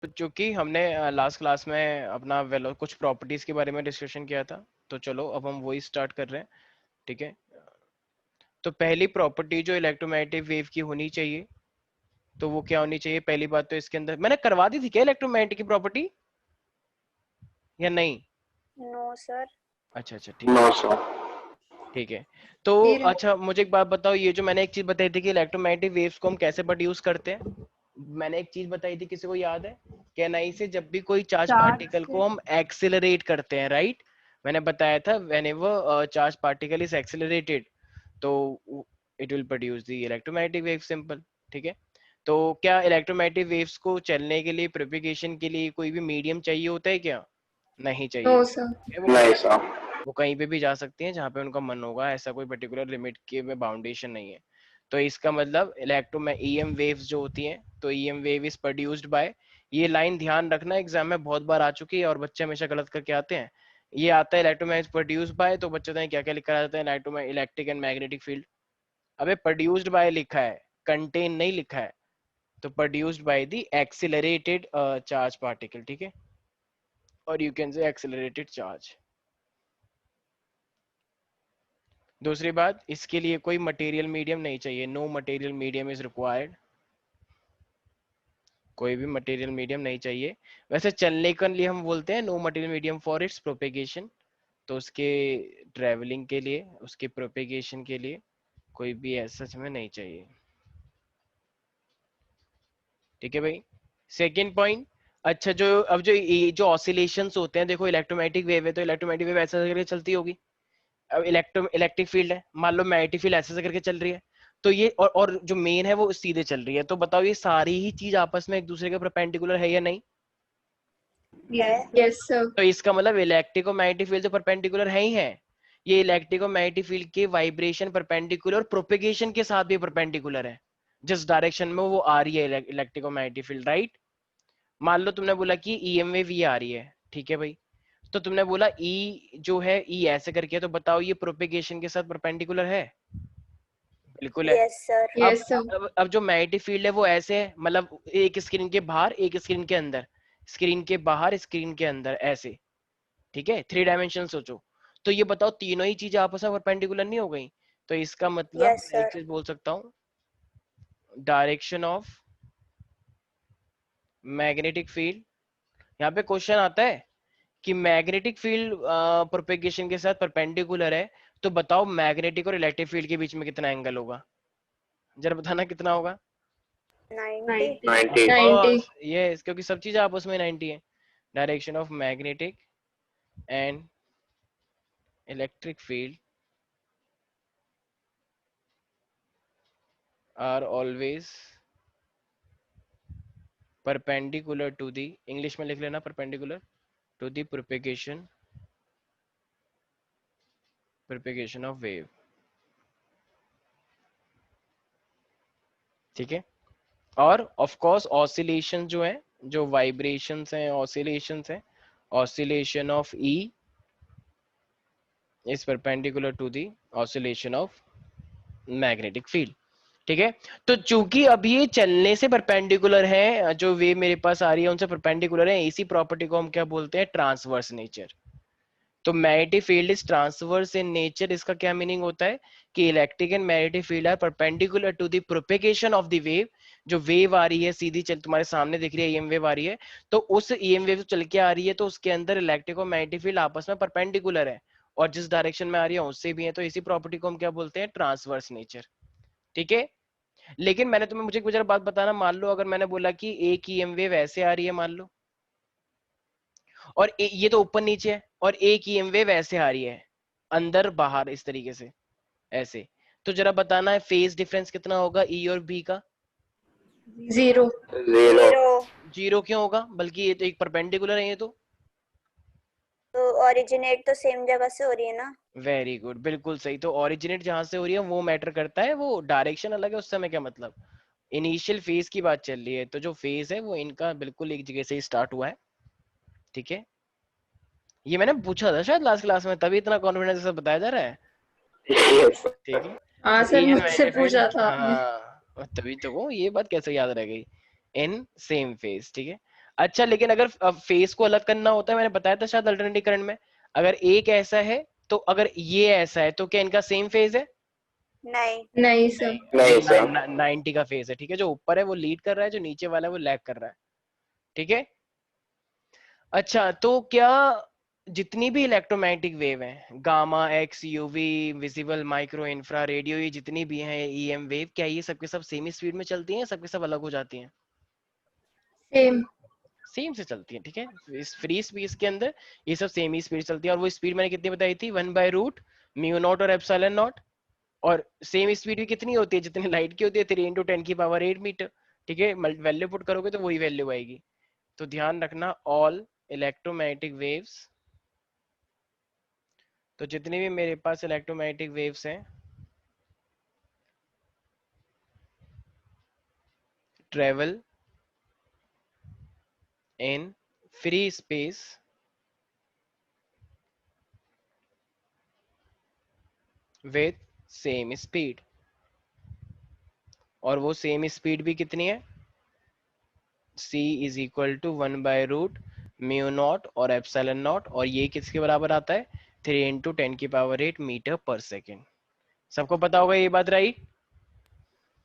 तो चूंकि हमने लास्ट क्लास में अपना कुछ प्रॉपर्टीज के बारे में डिस्कशन किया था, तो चलो अब हम वही स्टार्ट कर रहे हैं। ठीक है, तो पहली प्रॉपर्टी जो इलेक्ट्रोमैग्नेटिक वेव की होनी चाहिए, तो वो क्या होनी चाहिए? पहली बात तो इसके अंदर मैंने करवा दी थी क्या इलेक्ट्रोमैग्नेटिक की प्रॉपर्टी या नहीं? No sir. अच्छा अच्छा, ठीक है, ठीक है। तो अच्छा मुझे एक बात बताओ, ये जो मैंने एक चीज बताई थी कि इलेक्ट्रोमैग्नेटिक वेव्स को हम कैसे प्रोड्यूस करते हैं, मैंने एक चीज बताई थी, किसी को याद है? कैनाई से जब भी कोई चार्ज पार्टिकल को हम एक्सिलरेट करते हैं, राइट? मैंने बताया था whenever charge particle is accelerated, तो it will produce the electromagnetic wave, simple. ठीक है, तो क्या इलेक्ट्रोमैग्नेटिक वेव्स को चलने के लिए, प्रोपिगेशन के लिए कोई भी मीडियम चाहिए होता है क्या? नहीं चाहिए। नहीं सर। वो कहीं पे भी जा सकती हैं जहाँ पे उनका मन होगा, ऐसा कोई पर्टिकुलर लिमिट के में बाउंडेशन नहीं है। तो इसका मतलब इलेक्ट्रो में ईएम वेव्स जो होती हैं, तो EM wave is produced by, ये लाइन ध्यान रखना, एग्जाम में बहुत बार आ चुकी है और बच्चे हमेशा गलत करके आते हैं। ये आता है इलेक्ट्रोमैग्नेटिक प्रोड्यूस्ड बाय, तो बच्चे बताएं क्या क्या लिखा जाता है, इलेक्ट्रिक एंड मैग्नेटिक फील्ड। अबे प्रोड्यूस्ड बाय लिखा है, कंटेन नहीं लिखा है। तो produced by the accelerated charge particle, ठीक है, और you can say accelerated charge. दूसरी बात, इसके लिए कोई मटेरियल मीडियम नहीं चाहिए, no material medium is required, कोई भी मटेरियल मीडियम नहीं चाहिए। वैसे चलने के लिए हम बोलते हैं no material medium for its propagation, तो उसके ट्रेवलिंग के लिए, उसके प्रोपेगेशन के लिए कोई भी ऐसा हमें नहीं चाहिए। ठीक है भाई, सेकेंड पॉइंट। अच्छा, जो अब जो ऑसिलेशंस होते हैं, देखो इलेक्ट्रोमैग्नेटिक वेव है, तो इलेक्ट्रोमैग्नेटिक वेव ऐसा करके चलती होगी। अब इलेक्ट्रिक फील्ड है, मान लो मैग्नेटिक फील्ड ऐसे करके चल रही है, तो ये और जो मेन है वो सीधे चल रही है, तो बताओ ये सारी ही चीज आपस में एक दूसरे के परपेंडिकुलर है या नहीं? Yes sir. तो इसका मतलब इलेक्ट्रिक और मैग्नेटिक फील्ड तो परपेंडिकुलर है ही है। ये इलेक्ट्रिक और मैग्नेटिक फील्ड के वाइब्रेशन परपेंडिकुलर और प्रोपेगेशन के साथ भी परपेंडिकुलर है, जिस डायरेक्शन में वो आ रही है इलेक्ट्रिक और मैग्नेटिक फील्ड, राइट? मान लो तुमने बोला कि ईएम वेव ये आ रही है, ठीक है भाई, तो तुमने बोला ई जो है, ई ऐसे करके है, तो बताओ ये प्रोपेगेशन के साथ परपेंडिकुलर है? बिल्कुल है। Yes sir. अब जो मैग्नेटिक फील्ड है वो ऐसे है, मतलब एक स्क्रीन के बाहर एक स्क्रीन के अंदर, स्क्रीन के बाहर स्क्रीन के अंदर, ऐसे। ठीक है, 3 डायमेंशन सोचो। तो ये बताओ तीनों ही चीजें आपस में परपेंडिकुलर नहीं हो गई? तो इसका मतलब यस एक सर। चीज बोल सकता हूँ, डायरेक्शन ऑफ मैग्नेटिक फील्ड, यहाँ पे क्वेश्चन आता है कि मैग्नेटिक फील्ड प्रोपेगेशन के साथ परपेंडिकुलर है, तो बताओ मैग्नेटिक और इलेक्ट्रिक फील्ड के बीच में कितना एंगल होगा? जरा बताना कितना होगा? 90। 90। यस, क्योंकि सब चीज आपस में 90 है। Direction of magnetic and electric field are always perpendicular to the, English में लिख लेना, perpendicular to the propagation of wave. ठीक है, और ऑफ कोर्स ऑसिलेशन जो है, जो वाइब्रेशंस हैं, ऑसिलेशंस हैं, oscillation of E is perpendicular to the oscillation of magnetic field. ठीक है, तो चूंकि अब ये चलने से परपेंडिकुलर है, जो वेव मेरे पास आ रही है उनसे परपेंडिकुलर है, इसी प्रॉपर्टी को हम क्या बोलते हैं? Transverse nature. तो magnetic field is transverse in nature, इसका क्या मीनिंग होता है कि electric and magnetic field are perpendicular to the propagation of the wave. जो वेव आ रही है सीधी चल, तुम्हारे सामने दिख रही है ईएम वेव आ रही है, तो उस ईएम वेव चल के आ रही है, तो उसके अंदर इलेक्ट्रिक और मैग्नेटिक फील्ड आपस में परपेंडिकुलर है, और जिस डायरेक्शन में आ रही है उससे भी है, तो इसी प्रॉपर्टी को हम क्या बोलते हैं? Transverse nature. ठीक है, लेकिन मैंने तुम्हें, मुझे एक बात बताना, मान लो अगर मैंने बोला कि एक ईएम वेव ऐसे आ रही है, मान लो, और ये तो ऊपर नीचे है, और एक ईएम वेव ऐसे आ रही है, अंदर बाहर इस तरीके से, ऐसे, तो जरा बताना है फेज डिफरेंस कितना होगा ई और बी का? 0। जीरो क्यों होगा? बल्कि ये तो एक परपेंडिकुलर है ये तो। ओरिजिनेट तो सेम जगह से हो रही है ना। वेरी गुड, बिल्कुल सही। तो ओरिजिनेट जहां से हो रही है वो मैटर करता है, वो डायरेक्शन अलग है, उस समय क्या मतलब, इनिशियल फेज की बात चल रही है, तो जो फेज है वो इनका बिल्कुल एक जगह से ही स्टार्ट हुआ है। ठीक है, ये मैंने पूछा था शायद लास्ट क्लास में, तभी इतना कॉन्फिडेंस से बताया जा रहा है। Yes. ठीक है, हाँ तो सर, ई एंड मुझसे मैग्नेटिक फील्ड, पूछा था आपने। हाँ तभी तो वो ये बात कैसे याद रह गई, इन सेम फेज। ठीक है, अच्छा लेकिन अगर फेस को अलग करना होता है, मैंने बताया था शायद अल्टरनेटिंग करंट में, अगर एक ऐसा है तो अगर ये ऐसा है तो क्या इनका सेम फेज है? नहीं नहीं सर। ये नहीं सर। 90 का फेज है, ठीक है। जो ऊपर है वो लीड कर रहा है, जो नीचे वाला है वो लैग कर रहा है, ठीक है। अच्छा तो क्या जितनी भी इलेक्ट्रोमैग्नेटिक वेव है, gamma, x, UV, visible, micro, infra, radio, ये जितनी भी हैं ईएम वेव, क्या ये सबके सब सेम ही स्पीड में चलती हैं, सबके सब अलग हो जाती हैं? सेम। सेम से चलती है, ठीक है। इस फ्री स्पेस के अंदर ये सब सेम ही स्पीड चलती है। और वो स्पीड मैंने कितनी बताई थी? 1/रूट म्यू नॉट और एप्सिलॉन नॉट। और सेम स्पीड भी कितनी होती है? जितनी लाइट की होती है, 3 × 10⁸ मीटर, ठीक है। वैल्यू पुट करोगे तो वही वैल्यू आएगी। तो ध्यान रखना, ऑल इलेक्ट्रोमैग्नेटिक वेव्स, तो जितने भी मेरे पास इलेक्ट्रोमैग्नेटिक वेव्स हैं, travel in free space with same speed. और वो सेम स्पीड भी कितनी है? c इज इक्वल टू 1/रूट म्यू नॉट और एप्सिलॉन नॉट। और ये किसके बराबर आता है? 3 × 10⁸ मीटर पर सेकेंड। सबको पता होगा ये बात, राइट?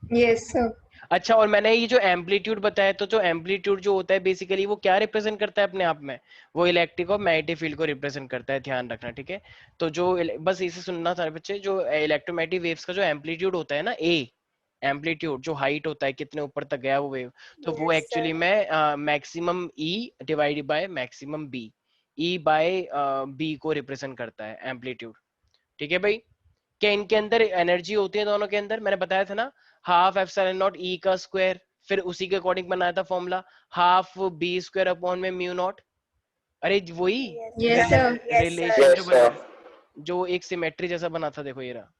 Yes sir. अच्छा, और मैंने ये जो एम्पलीट्यूड बताया, तो जो एम्पलीट्यूड जो होता है बेसिकली वो क्या रिप्रेजेंट करता है अपने आप में? वो इलेक्ट्रिक और मैग्नेटिक फील्ड को रिप्रेजेंट करता है, ध्यान रखना, ठीक है। तो जो बस इसे सुनना सारे बच्चे, जो इलेक्ट्रोमैग्नेटिक वेव्स का जो एम्पलीट्यूड होता है ना, ए एम्पलीट्यूड, जो हाइट होता है कितने ऊपर तक गया वो वेव, तो वो यस एक्चुअली सर में maximum E divided by maximum B, E by B को रिप्रेजेंट करता है एम्पलीट्यूड, ठीक है भाई। क्या इनके अंदर एनर्जी होती है दोनों के अंदर? मैंने बताया था ना, हाफ एप्सिलॉन नॉट ई का स्क्वायर, फिर उसी के अकॉर्डिंग बनाया था formula, half B square upon में म्यू नॉट। अरे वही yes yes sir sir. Yes relation sir जो यस बना, सर। जो एक सिमेट्री जैसा बना था, देखो ये रहा,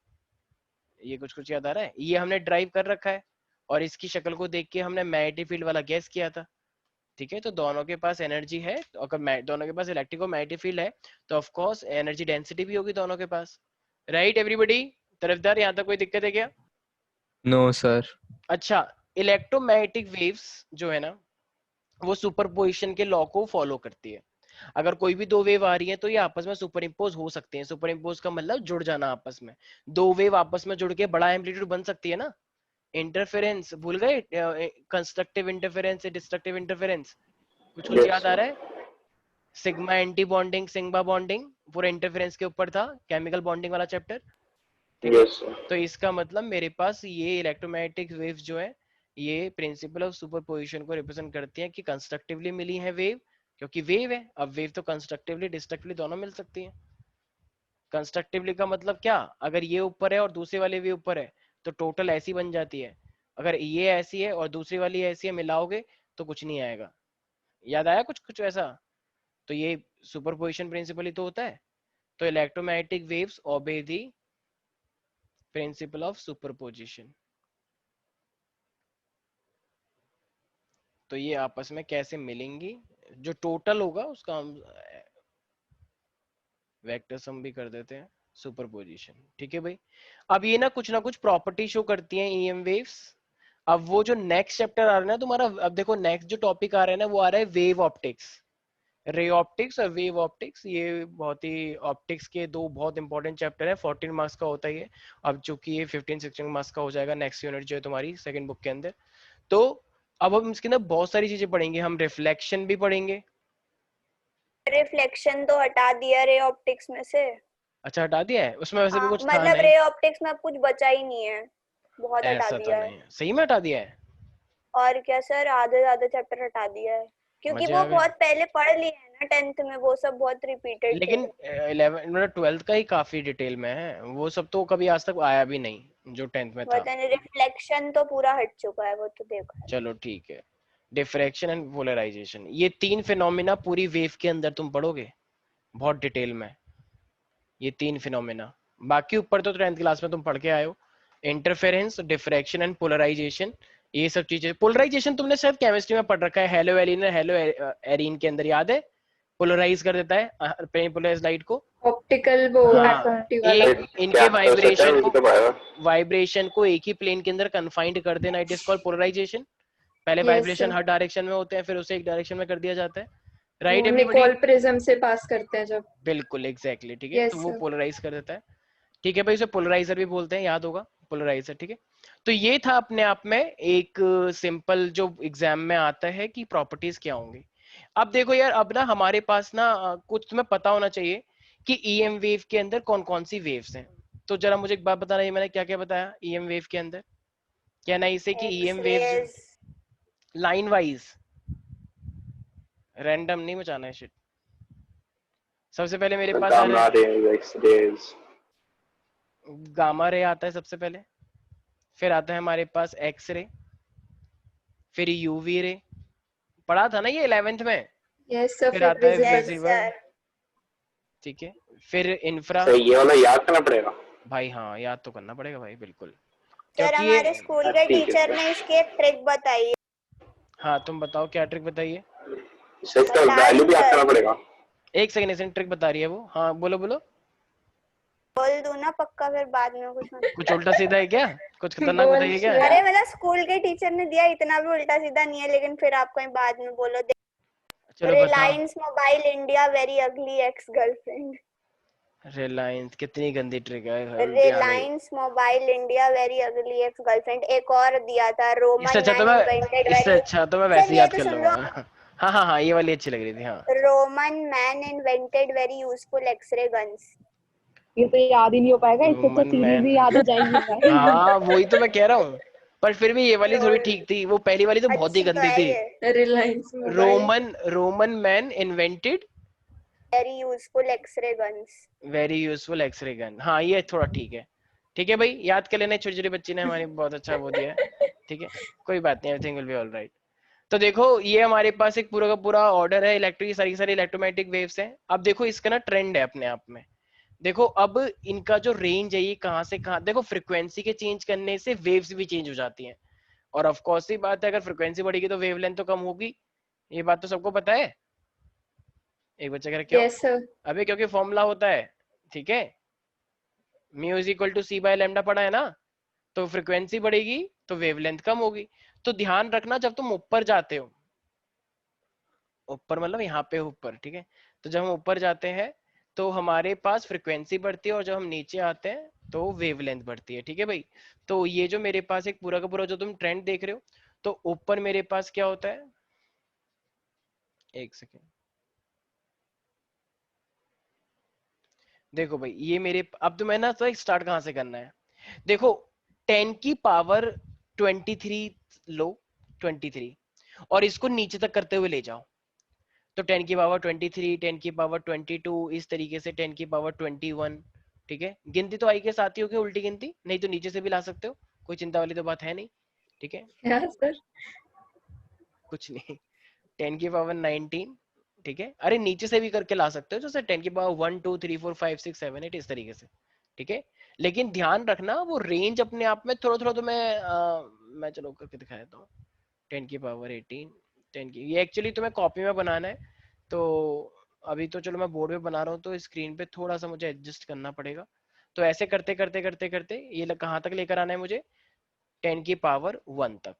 ये कुछ कुछ याद आ रहा है? ये हमने ड्राइव कर रखा है, और इसकी शक्ल को देख के हमने मैग्नेटिक फील्ड वाला गैस किया था, ठीक है। तो दोनों के पास एनर्जी है, तो अगर दोनों के पास इलेक्ट्रिक और मैग्नेटिक फील्ड है, तो ऑफ कोर्स एनर्जी डेंसिटी भी होगी दोनों के पास, राइट एवरीबॉडी? तरफदार, यहाँ तक कोई दिक्कत है क्या? No sir. अच्छा, इलेक्ट्रोमैग्नेटिक वेव्स जो है ना, वो सुपरपोजिशन के लॉ को फॉलो करती है। अगर कोई भी दो वेव आ रही है तो ये आपस में सुपर इम्पोज हो सकते हैं। सुपर इम्पोज का मतलब जुड़ जाना आपस में। दो वेव आपस में जुड़ के बड़ा एम्पलीट्यूड बन सकती है ना। इंटरफेरेंस भूल गए? कंस्ट्रक्टिव इंटरफेरेंस, डिस्ट्रक्टिव इंटरफेरेंस, कुछ कुछ यस याद आ सर। रहा है? Sigma anti bonding, sigma bonding, पूरा इंटरफेरेंस के ऊपर था, केमिकल बॉन्डिंग वाला चैप्टर, ठीक है। Yes sir. तो इसका मतलब मेरे पास ये इलेक्ट्रोमैग्नेटिक वेव्स जो है, ये प्रिंसिपल ऑफ सुपरपोजिशन को रिप्रेजेंट करती हैं कि कंस्ट्रक्टिवली मिली है वेव, क्योंकि वेव है। अब वेव तो कंस्ट्रक्टिवली डिस्ट्रक्टिवली दोनों मिल सकती है। कंस्ट्रक्टिवली का मतलब क्या? अगर ये ऊपर है और दूसरी वाली भी ऊपर है, तो टोटल ऐसी बन जाती है। अगर ये ऐसी है और दूसरी वाली ऐसी है, मिलाओगे तो कुछ नहीं आएगा। याद आया कुछ कुछ ऐसा? तो ये सुपरपोजिशन प्रिंसिपल ही तो होता है। तो electromagnetic waves obey the principle of superposition. तो ये आपस में कैसे मिलेंगी? जो टोटल होगा उसका हम वेक्टर सम भी कर देते हैं, सुपरपोजिशन, ठीक है भाई। अब ये ना कुछ प्रॉपर्टी शो करती हैं ईएम वेव्स। अब वो जो नेक्स्ट चैप्टर आ रहा है ना तुम्हारा, अब देखो नेक्स्ट जो टॉपिक आ रहा है ना, वो आ रहा है वेव ऑप्टिक्स, रे ऑप्टिक्स और वेव ऑप्टिक्स। ये बहुत ही ऑप्टिक्स के दो बहुत इंपॉर्टेंट चैप्टर है, 14 मार्क्स का होता है ये। अब चूंकि ये 15-16 मार्क्स का हो जाएगा नेक्स्ट यूनिट जो है तुम्हारी सेकंड बुक के अंदर। तो अब हम इसके अंदर बहुत सारी चीजें पढ़ेंगे, हम रिफ्लेक्शन भी पढ़ेंगे। रिफ्लेक्शन तो हटा दिया रे ऑप्टिक्स में से। अच्छा, हटा दिया है? उसमें वैसे भी हाँ कुछ था मतलब नहीं। रे ऑप्टिक्स में अब कुछ बचा ही नहीं है, बहुत हटा ऐसा तो दिया है। नहीं है, सही में हटा दिया है? और क्या सर, आधे आधे चैप्टर हटा दिया है, क्योंकि मजे वो आ गए। बहुत पहले पढ़ लिए हैं ना 10th में, वो सब बहुत रिपीटेड थे। लेकिन 11 मतलब 12th का ही काफी डिटेल में है, वो सब तो कभी आज तक आया भी नहीं जो 10th में था। पता नहीं, रिफ्लेक्शन तो पूरा हट चुका है, वो तो देखा है। चलो ठीक है। डिफ्रैक्शन एंड पोलराइजेशन, ये तीन फिनोमिना पूरी वेव के अंदर तुम पढ़ोगे बहुत डिटेल में, ये तीन फिनोमिना। बाकी ऊपर तो 10th क्लास में तुम पढ़ के आए हो, इंटरफेरेंस, डिफ्रैक्शन एंड पोलराइजेशन, ये सब चीजें। पोलराइजेशन तुमने शायद केमिस्ट्री में पढ़ रखा है, हेलो एलिन हेलो एरीन के अंदर, याद है? पोलराइज कर देता है पेनिपोलराइज लाइट को। ऑप्टिकल वो हाँ, एफएमटी वाला। एक क्या इनके तो सर वाइब्रेशन मुझे को, तो पाएगा। वाइब्रेशन को एक ही प्लेन के अंदर कन्फाइंड कर देना, इट इज कॉल्ड पोलराइजेशन। पहले Yes, वाइब्रेशन sir. हर डायरेक्शन में होते हैं, फिर उसे एक डायरेक्शन में कर दिया जाता है, राइट वो एवरीबॉडी? निकोल प्रिज्म से पास करते हैं जब. बिल्कुल एग्जैक्टली, ठीक है, Yes, तो वो sir. पोलराइज कर देता है, ठीक है भाई, उसे पोलराइजर भी बोलते हैं, याद होगा, पोलराइजर, ठीक है। तो ये था अपने आप में एक सिंपल जो एग्जाम में आता है कि प्रॉपर्टीज क्या होंगी। अब देखो यार, अब ना हमारे पास ना कुछ तुम्हें पता होना चाहिए कि ईएम वेव के अंदर कौन कौन सी वेव्स हैं। तो जरा मुझे एक बात बताना, ये मैंने क्या क्या बताया ईएम वेव के अंदर, क्या ना इसे कि EM waves X-rays, line wise, random नहीं बचाना है शिट। सबसे पहले मेरे पास आ रहा गामा है raise, X raise, gamma ray आता है सबसे पहले, फिर आता है हमारे पास एक्स रे, फिर यूवी रे, पढ़ा था ना ये 11th में, Yes, sir. फिर फिर आता है yes visible. Visible, sir. ठीक है, फिर इंफ्रा। सही, ये वाला याद करना पड़ेगा। भाई हाँ, याद तो करना पड़ेगा भाई, बिल्कुल, सर क्योंकि हमारे ये, स्कूल के ठीक है टीचर सर। ने इसकी एक ट्रिक बताई है। हाँ तुम बताओ क्या ट्रिक बताइए। सर इसका बता वैल्यू दूं भी याद सर? करना पड़ेगा। एक सेकंड, एक सेकंड, ट्रिक बता रही है वो, हाँ बोलो बोलो। बोल दूं ना पक्का, फिर बाद में कुछ मत। कुछ उल्टा सीधा है क्या, कुछ खतरनाक बोल बताइए क्या? श्रेया. अरे मतलब स्कूल के टीचर ने दिया, इतना भी उल्टा सीधा नहीं है, लेकिन फिर आप कहीं बाद में बोलो। चलो बताओ। Reliance mobile India very ugly ex girlfriend. Reliance, कितनी गंदी ट्रिक है यार भाई। Reliance mobile India very ugly ex girlfriend. एक और दिया था, इससे रोमन अच्छा तो मैन मैं इन्वेंटेड इससे वेरी। अच्छा तो मैं सर वैसे ये याद तो कर सुन लो। लूंगा। हाँ हाँ हाँ, ये वाली अच्छी लग रही थी, हाँ। Roman man invented very useful X-ray guns. ये तो याद ही नहीं हो पाएगा, इससे अच्छा रोमन सीरीज मैन, ही याद हो जाएंगी भाई. हाँ वही तो मैं कह रहा हूँ, पर फिर भी ये वाली थोड़ी लोल, ठीक थी, वो पहली वाली तो बहुत ही अच्छी तो गंदी है थी। ये। Reliance Mobile. Roman man invented very useful X-ray guns. Very useful X-ray gun, हाँ ये थोड़ा ठीक है, ठीक है भाई, याद कर लेना, छोटी छोटी बच्ची ने हमारी बहुत अच्छा वो दिया है, ठीक है, कोई बात नहीं, everything will be all right. तो देखो ये हमारे पास एक पूरा का पूरा ऑर्डर है, इलेक्ट्रिक सारी सारी इलेक्ट्रोमैग्नेटिक वेव्स हैं। अब देखो इसका ना ट्रेंड है अपने आप में, देखो अब इनका जो रेंज है ये कहाँ से कहाँ, देखो फ्रिक्वेंसी के चेंज करने से वेव्स भी चेंज हो जाती हैं, और ऑफ कोर्स ही बात है, अगर फ्रिक्वेंसी बढ़ेगी तो वेवलेंथ तो कम होगी, ये बात तो सबको पता है। एक बच्चा कह रहा क्यों? Yes, sir. अबे क्योंकि फॉर्मूला होता है, ठीक है, mu is equal to C by lambda पढ़ा है ना, तो फ्रिक्वेंसी बढ़ेगी तो वेवलेंथ कम होगी। तो ध्यान रखना जब तुम ऊपर जाते हो, ऊपर मतलब यहाँ पे ऊपर, ठीक है, तो जब हम ऊपर जाते हैं तो हमारे पास फ्रिक्वेंसी बढ़ती है, और जब हम नीचे आते हैं तो वेवलेंथ बढ़ती है, ठीक है भाई। तो ये जो मेरे पास एक पूरा का पूरा जो तुम ट्रेंड देख रहे हो, तो ऊपर मेरे पास क्या होता है, एक सेकेंड, देखो भाई ये मेरे, अब तो मैं ना तो स्टार्ट कहाँ से करना है, देखो 10 की पावर 23 लो, 23, और इसको नीचे तक करते हुए ले जाओ, तो 10 की पावर 23, 10 की पावर 22, इस तरीके से 10 की पावर 21, ठीक है, गिनती तो आई के साथ ही होगी, उल्टी गिनती नहीं तो नीचे से भी ला सकते हो, कोई चिंता वाली तो बात है नहीं, ठीक है, Yeah, sir. कुछ नहीं, 10 की पावर 19, ठीक है, अरे नीचे से भी करके ला सकते हो, जैसे 10 की पावर 1 2 3 4 5 6 7 8 इस तरीके से, ठीक है, लेकिन ध्यान रखना वो रेंज अपने आप में थोड़ा थोड़ा तो मैं चलो करके दिखा देता हूँ। 10 की पावर 18, 10 की, ये एक्चुअली तुम्हें कॉपी में बनाना है, तो अभी तो चलो मैं बोर्ड पे बना रहा हूँ, तो स्क्रीन पे थोड़ा सा मुझे एडजस्ट करना पड़ेगा, तो ऐसे करते करते करते करते ये कहाँ तक लेकर आना है मुझे, 10 की पावर 1 तक,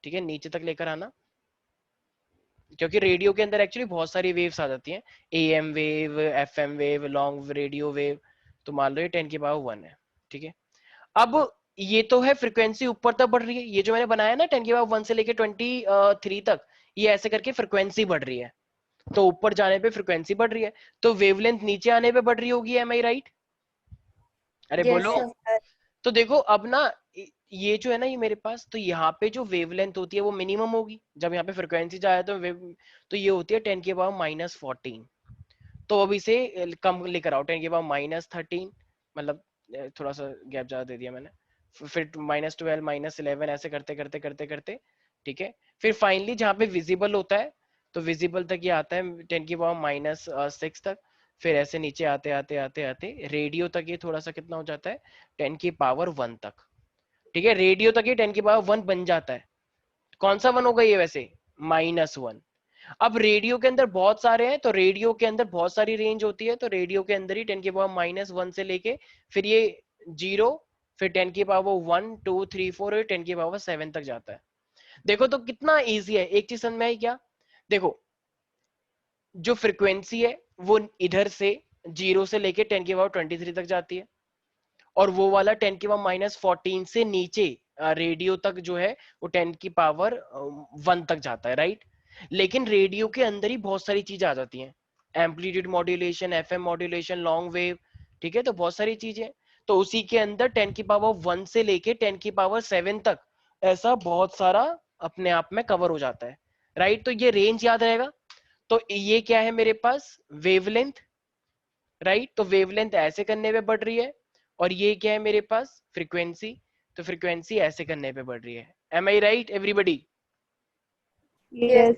ठीक है, नीचे तक लेकर आना, क्योंकि रेडियो के अंदर एक्चुअली बहुत सारी वेव्स आ जाती हैं, am wave, FM wave, long radio wave, तो मान लो ये 10 की पावर 1 है, ठीक है। अब ये तो है फ्रीक्वेंसी ऊपर तक बढ़ रही है, ये जो मैंने बनाया ना 10 की पावर 1 से लेके 23 तक, ये ऐसे करके फ्रीक्वेंसी बढ़ रही है, तो ऊपर जाने पे फ्रीक्वेंसी बढ़ रही है, तो वेवलेंथ नीचे आने पे बढ़ रही होगी, एम आई राइट? अरे Yes, बोलो। sir. तो देखो अब ना ये जो है ना, ये मेरे पास, तो यहाँ पे जो वेवलेंथ होती है वो मिनिमम होगी, जब यहाँ पे फ्रिक्वेंसी जाए तो तो ये होती है 10 की पावर -14, तो अब इसे कम लेकर आओ, 10 की पावर -13, मतलब थोड़ा सा गैप ज्यादा दे दिया मैंने, फिर -12 -11 ऐसे करते करते करते करते, ठीक है, फिर फाइनली जहाँ पे विजिबल होता है, तो विजिबल तक ये आता है 10 की पावर -6 तक, फिर ऐसे नीचे आते आते आते आते रेडियो तक ये थोड़ा सा कितना हो जाता है, 10 की पावर 1 तक, ठीक है, रेडियो तक ही 10 की पावर 1 बन जाता है, कौन सा 1 होगा ये वैसे, -1। अब रेडियो के अंदर बहुत सारे हैं, तो रेडियो के अंदर बहुत सारी रेंज होती है, तो रेडियो के अंदर ही 10 की पावर -1 से लेके फिर ये 0, फिर 10 की पावर 1 2 3 4 10 की पावर 7 तक जाता है। देखो तो कितना इजी है, एक चीज समझ में आई क्या? देखो जो फ्रीक्वेंसी है वो इधर से 0 से लेके 10 की पावर 23 तक जाती है, और वो वाला 10 की पावर -14 से नीचे रेडियो तक जो है वो 10 की पावर 1 तक जाता है, राइट? लेकिन रेडियो के अंदर ही बहुत सारी चीजें आ जाती हैं, amplitude modulation, FM modulation, long wave, ठीक है? तो बहुत सारी चीजें, तो उसी के अंदर 10 की पावर 1 से लेके 10 की पावर 7 तक ऐसा बहुत सारा अपने आप में कवर हो जाता है, राइट? तो ये रेंज याद रहेगा। तो ये क्या है मेरे पास? Wavelength, right? तो वेवलेंथ ऐसे करने पे बढ़ रही है, और ये क्या है मेरे पास? फ्रीक्वेंसी। तो फ्रीक्वेंसी ऐसे करने पे बढ़ रही है। एम आई राइट एवरीबडी? यस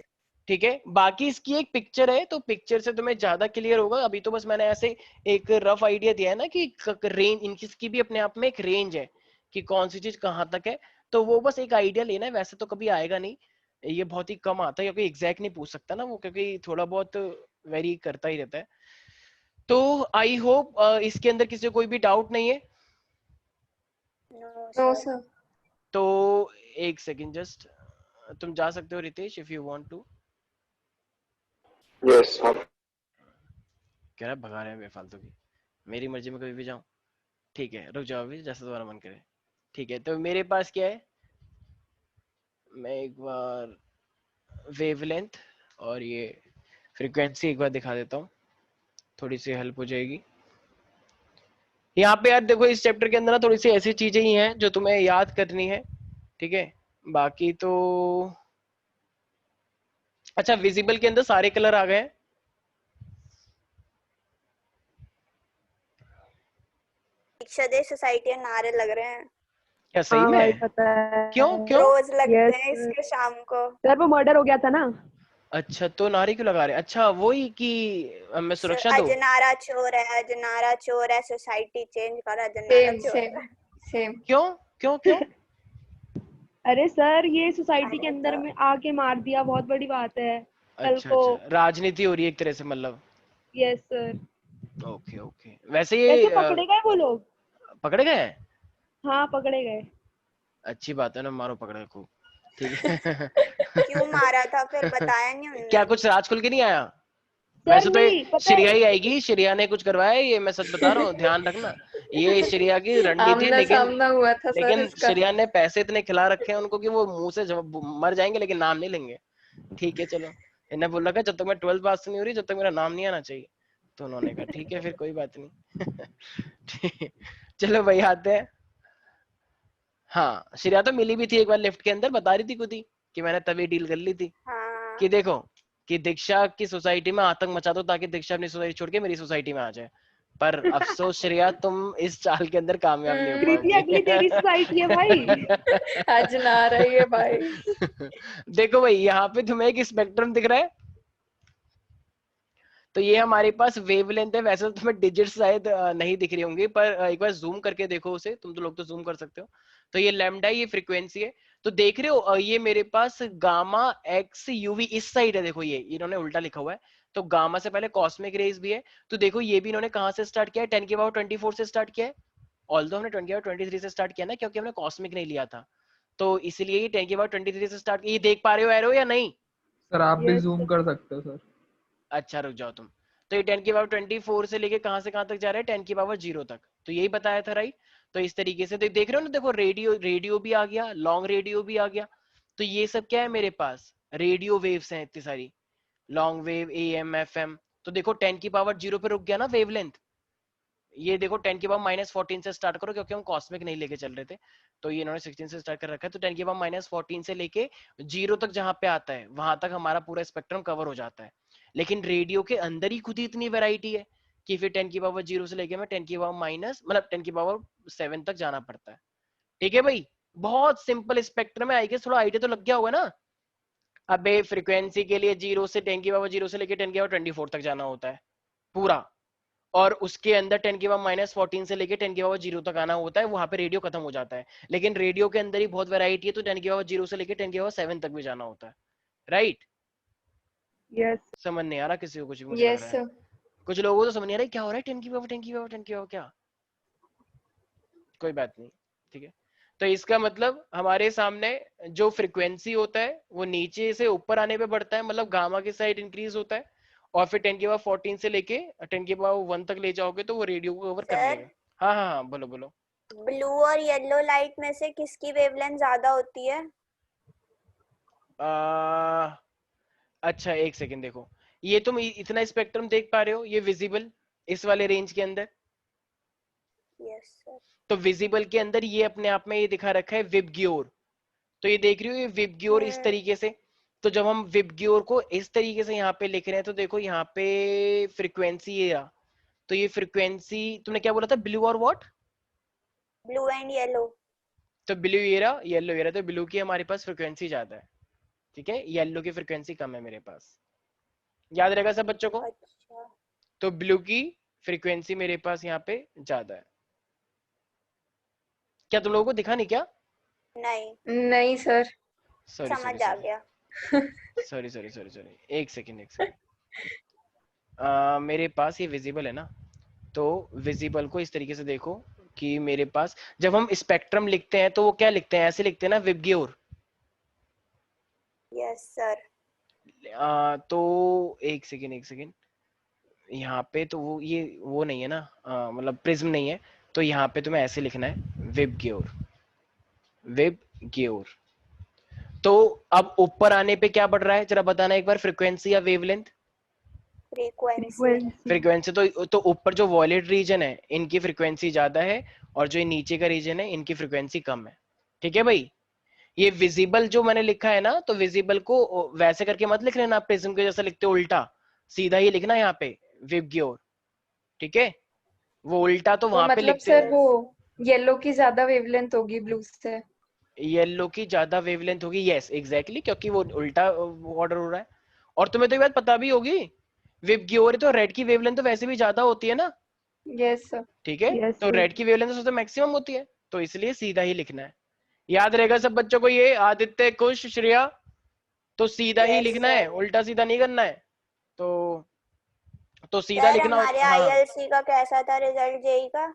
ठीक है, बाकी इसकी एक पिक्चर है, तो पिक्चर से तुम्हें ज्यादा क्लियर होगा। अभी तो बस मैंने ऐसे एक रफ आइडिया दिया है ना कि रेंज इनकी भी अपने आप में एक रेंज है कि कौन सी चीज कहाँ तक है, तो वो बस एक आइडिया लेना है, वैसे तो कभी आएगा नहीं, ये बहुत ही कम आता है, क्योंकि एग्जैक्ट नहीं पूछ सकता ना वो, क्योंकि थोड़ा बहुत वेरी करता ही रहता है। तो आई होप इसके अंदर किसी को कोई भी डाउट नहीं है। No sir. तो एक सेकंड जस्ट, तुम जा सकते हो Ritesh if you want to. Yes sir. कह रहा भगा रहे हैं बेफालतू की, मेरी मर्जी में कभी भी जाऊं, ठीक है? रुक जाओ अभी, जैसा तुम्हारा मन करे। ठीक है, तो मेरे पास क्या है, मैं एक बार वेवलेंथ और ये फ्रीक्वेंसी एक बार दिखा देता हूँ, थोड़ी सी हेल्प हो जाएगी। यहाँ पे यार देखो इस चैप्टर के अंदर ना थोड़ी सी ऐसी चीजें ही हैं जो तुम्हें याद करनी है, ठीक है? बाकी तो अच्छा, विजिबल के अंदर सारे कलर आ गए हैं? दीक्षा दे सोसाइटी और नारे लग रहे हैं, क्या सही हाँ भाई में? पता है। क्यों क्यों? रोज लगते यस हैं इसके शाम को। सर वो मर्डर हो गया था ना। अच्छा तो नारे क्यों लगा रहे हैं? अच्छा वही कि हमें सुरक्षा दो। अजनारा चोर है, अजनारा चोर है, सोसाइटी चेंज कर, अजनारा सेम चोर सेम है। सेम। क्यों क्यों क्यों? अरे सर ये सोसाइटी के अरे अंदर तो में आके मार दिया, बहुत बड़ी बात है कल अच्छा को। अच्छा, राजनीति हो रही है एक तरह से मतलब। Yes sir. ओके ओके, वैसे वैसे ये पकड़े गए वो लोग। पकड़े गए हैं? हाँ पकड़े गए। अच्छी बात है ना, मारो पकड़े खूब, ठीक है। क्यों मारा था फिर बताया नहीं क्या उनने। कुछ राज खुल के नहीं आया? सर वैसे तो ये नहीं पता श्रेया है। ही आएगी, श्रेया ने कुछ करवाया है, ये मैं सच बता रहा हूँ, ध्यान रखना। ये श्रेया की रणनीति है, आमना लेकिन सामना हुआ था सर लेकिन इसका। श्रेया ने पैसे इतने खिला रखे हैं उनको कि वो मुंह से मर जाएंगे लेकिन नाम नहीं लेंगे, ठीक है? चलो, इन्हें बोल रखा जब तक मैं 12th पास नहीं हो रही जब तक मेरा नाम नहीं आना चाहिए, तो उन्होंने कहा ठीक है फिर कोई बात नहीं। ठीक, चलो भाई आते हैं। हाँ, श्रेया तो मिली भी थी एक बार लिफ्ट के अंदर, बता रही थी खुद ही कि मैंने तभी डील कर ली थी हाँ कि देखो कि दीक्षा की सोसाइटी में आतंक मचा दो ताकि दीक्षा अपनी सोसाइटी छोड़ के मेरी सोसाइटी में आ जाए, पर अफसोस श्रेया तुम इस चाल के अंदर कामयाब नहीं हो प्रीति पाओगी। अगली तेरी सोसाइटी है भाई। आज ना रही है भाई। देखो भाई यहाँ पे तुम्हें एक स्पेक्ट्रम दिख रहा है, तो ये हमारे पास वेवलेंथ है। वैसे तो तुम्हें डिजिट शायद नहीं दिख रही होंगी, पर एक बार जूम करके देखो उसे, तुम तो लोग तो जूम कर सकते हो। तो ये लैम्डा, ये फ्रीक्वेंसी है, तो देख रहे हो ये मेरे पास गामा एक्स यूवी इस साइड है, देखो ये इन्होंने उल्टा लिखा हुआ है, तो गामा से पहले कॉस्मिक रेज भी है, तो देखो ये भी इन्होंने कहाँ से स्टार्ट किया है? 10 की पावर 24 से स्टार्ट किया है, ऑल्दो हमने 10 की पावर 23 से स्टार्ट किया ना, क्योंकि हमने कॉस्मिक नहीं लिया था, तो इसलिए ये 10 की पावर 23 से स्टार्ट किया। ये देख पा रहे हो एरो या नहीं? सर आप भी Yes, जूम कर सकते हो सर। अच्छा रुक जाओ तुम, तो ये 10 की पावर 24 से लेके कहां से कहां तक जा रहा है? 10 की पावर 0 तक, तो यही बताया था राइट? तो इस तरीके से देख रहे हो ना, देखो रेडियो भी आ गया, लॉन्ग रेडियो भी आ गया, तो ये सब क्या है मेरे पास? रेडियो वेव्स हैं इतनी सारी, लॉन्ग वेव, AM, FM। तो देखो 10 की पावर 0 पे रुक गया ना वेवलेंथ, ये देखो 10 की पावर -14 से स्टार्ट करो, क्योंकि हम कॉस्मिक नहीं लेके चल रहे थे, तो ये इन्होंने 16 से स्टार्ट कर रखा है, तो 10 की पावर -14 से लेके 0 तक जहां पे आता है वहां तक हमारा पूरा स्पेक्ट्रम कवर हो जाता है। लेकिन रेडियो के अंदर ही खुद ही इतनी वैरायटी है कि फिर 10 की पावर 0 से लेके मैं 10 की पावर माइनस मतलब 10 की पावर 7 तक जाना पड़ता है, ठीक है भाई? बहुत सिंपल स्पेक्ट्रम है, आई गेस थोड़ा आइडिया तो लग गया होगा ना। अबे फ्रीक्वेंसी के लिए 0 से 10 की पावर 0 से लेके 10 की पावर 24 तक जाना होता है पूरा, और उसके अंदर 10 की पावर -14 से लेके 10 की पावर 0 तक आना होता है, वहां पे रेडियो खत्म हो जाता है। लेकिन रेडियो के अंदर ही बहुत वैरायटी है, तो 10 की पावर 0 से लेके 10 की पावर 7 तक भी जाना होता है, राइट? यस समझ नहीं आ रहा किसी को कुछ भी, मुझे लग यस रहा है सर। कुछ लोगों को तो समझ नहीं आ रहा है क्या हो रहा है, 10 की पावर 10 की पावर 10 की पावर क्या, कोई बात नहीं, ठीक है? तो इसका मतलब हमारे सामने जो फ्रीक्वेंसी होता है वो नीचे से ऊपर आने पे बढ़ता है, मतलब गामा की साइड इंक्रीज होता है, और फिर 10⁻14 से लेके 10⁻1 तक ले जाओगे तो वो रेडियो को कवर कर सर लेगा। हाँ हाँ हाँ, बोलो बोलो। ब्लू और येलो लाइट में से किसकी वेवलेंथ ज्यादा होती है? अच्छा एक सेकंड देखो, ये तुम इतना स्पेक्ट्रम देख पा रहे हो, ये विजिबल इस वाले रेंज के अंदर, यस सर। तो विजिबल के अंदर ये अपने आप में ये दिखा रखा है विबग्योर, तो ये देख रही हो ये विबग्योर इस तरीके से। तो जब हम विबग्योर को इस तरीके से यहाँ पे लिख रहे हैं तो देखो यहाँ पे फ्रीक्वेंसी ये रहा, तो ये फ्रीक्वेंसी तुमने क्या बोला था, ब्लू और व्हाट? Blue and yellow. तो ब्लू ये रहा, येलो ये रहा, तो ब्लू की हमारे पास फ्रीक्वेंसी ज्यादा है, ठीक है, येलो की फ्रीक्वेंसी कम है मेरे पास, याद रहेगा सब बच्चों को। अच्छा तो ब्लू की फ्रीक्वेंसी मेरे पास यहाँ पे ज्यादा है। क्या तुम लोगों को दिखा नहीं क्या? नहीं, नहीं सर। सॉरी समझ सॉरी आ सॉरी गया। सॉरी सॉरी सॉरी सॉरी, एक सेकेंड एक सेकेंड। मेरे पास ये विजिबल है ना, तो विजिबल को इस तरीके से देखो कि मेरे पास जब हम स्पेक्ट्रम लिखते हैं तो वो क्या लिखते हैं, ऐसे लिखते हैं ना, विबग्योर। Yes sir. तो एक सेकेंड एक सेकेंड, यहाँ पे तो वो ये वो नहीं है ना, मतलब प्रिज्म नहीं है, तो यहाँ पे तुम्हें ऐसे लिखना है विबग्योर, विबग्योर। तो अब ऊपर आने पे क्या बढ़ रहा है जरा बताना एक बार, फ्रीक्वेंसी या वेवलेंथ? फ्रीक्वेंसी। फ्रीक्वेंसी। फ्रीक्वेंसी। तो ऊपर जो वॉयलेट रीजन है इनकी फ्रीक्वेंसी ज्यादा है, और जो नीचे का रीजन है इनकी फ्रीक्वेंसी कम है, ठीक है भाई। ये विजिबल जो मैंने लिखा है ना, तो विजिबल को वैसे करके मत लिख लेना, प्रिज्म के जैसा लिखते हो उल्टा, सीधा ही लिखना यहाँ पे विबग्योर, ठीक है, वो उल्टा तो तो वहां पे मतलब लिखते सर हैं। वो येलो की ज्यादा वेवलेंथ होगी ब्लू से। येलो की ज्यादा वेवलेंथ होगी, यस एग्जैक्टली, क्योंकि वो उल्टा ऑर्डर हो रहा है। और तुम्हें तो ये बात पता भी होगी, विबग्योर तो रेड की वेवलेंथ तो वैसे भी ज्यादा होती है ना, यस सर। ठीक है, यस तो सर। रेड की वेवलेंथ तो सबसे मैक्सिमम होती है, तो इसलिए सीधा ही लिखना है। याद रहेगा सब बच्चों को ये, आदित्य कुश श्रेया, तो सीधा ही यस लिखना है, सर। उल्टा सीधा नहीं करना है। तो सीधा सर लिखना हमारे हाँ। आईएलसी का कैसा था रिजल्ट जेई का?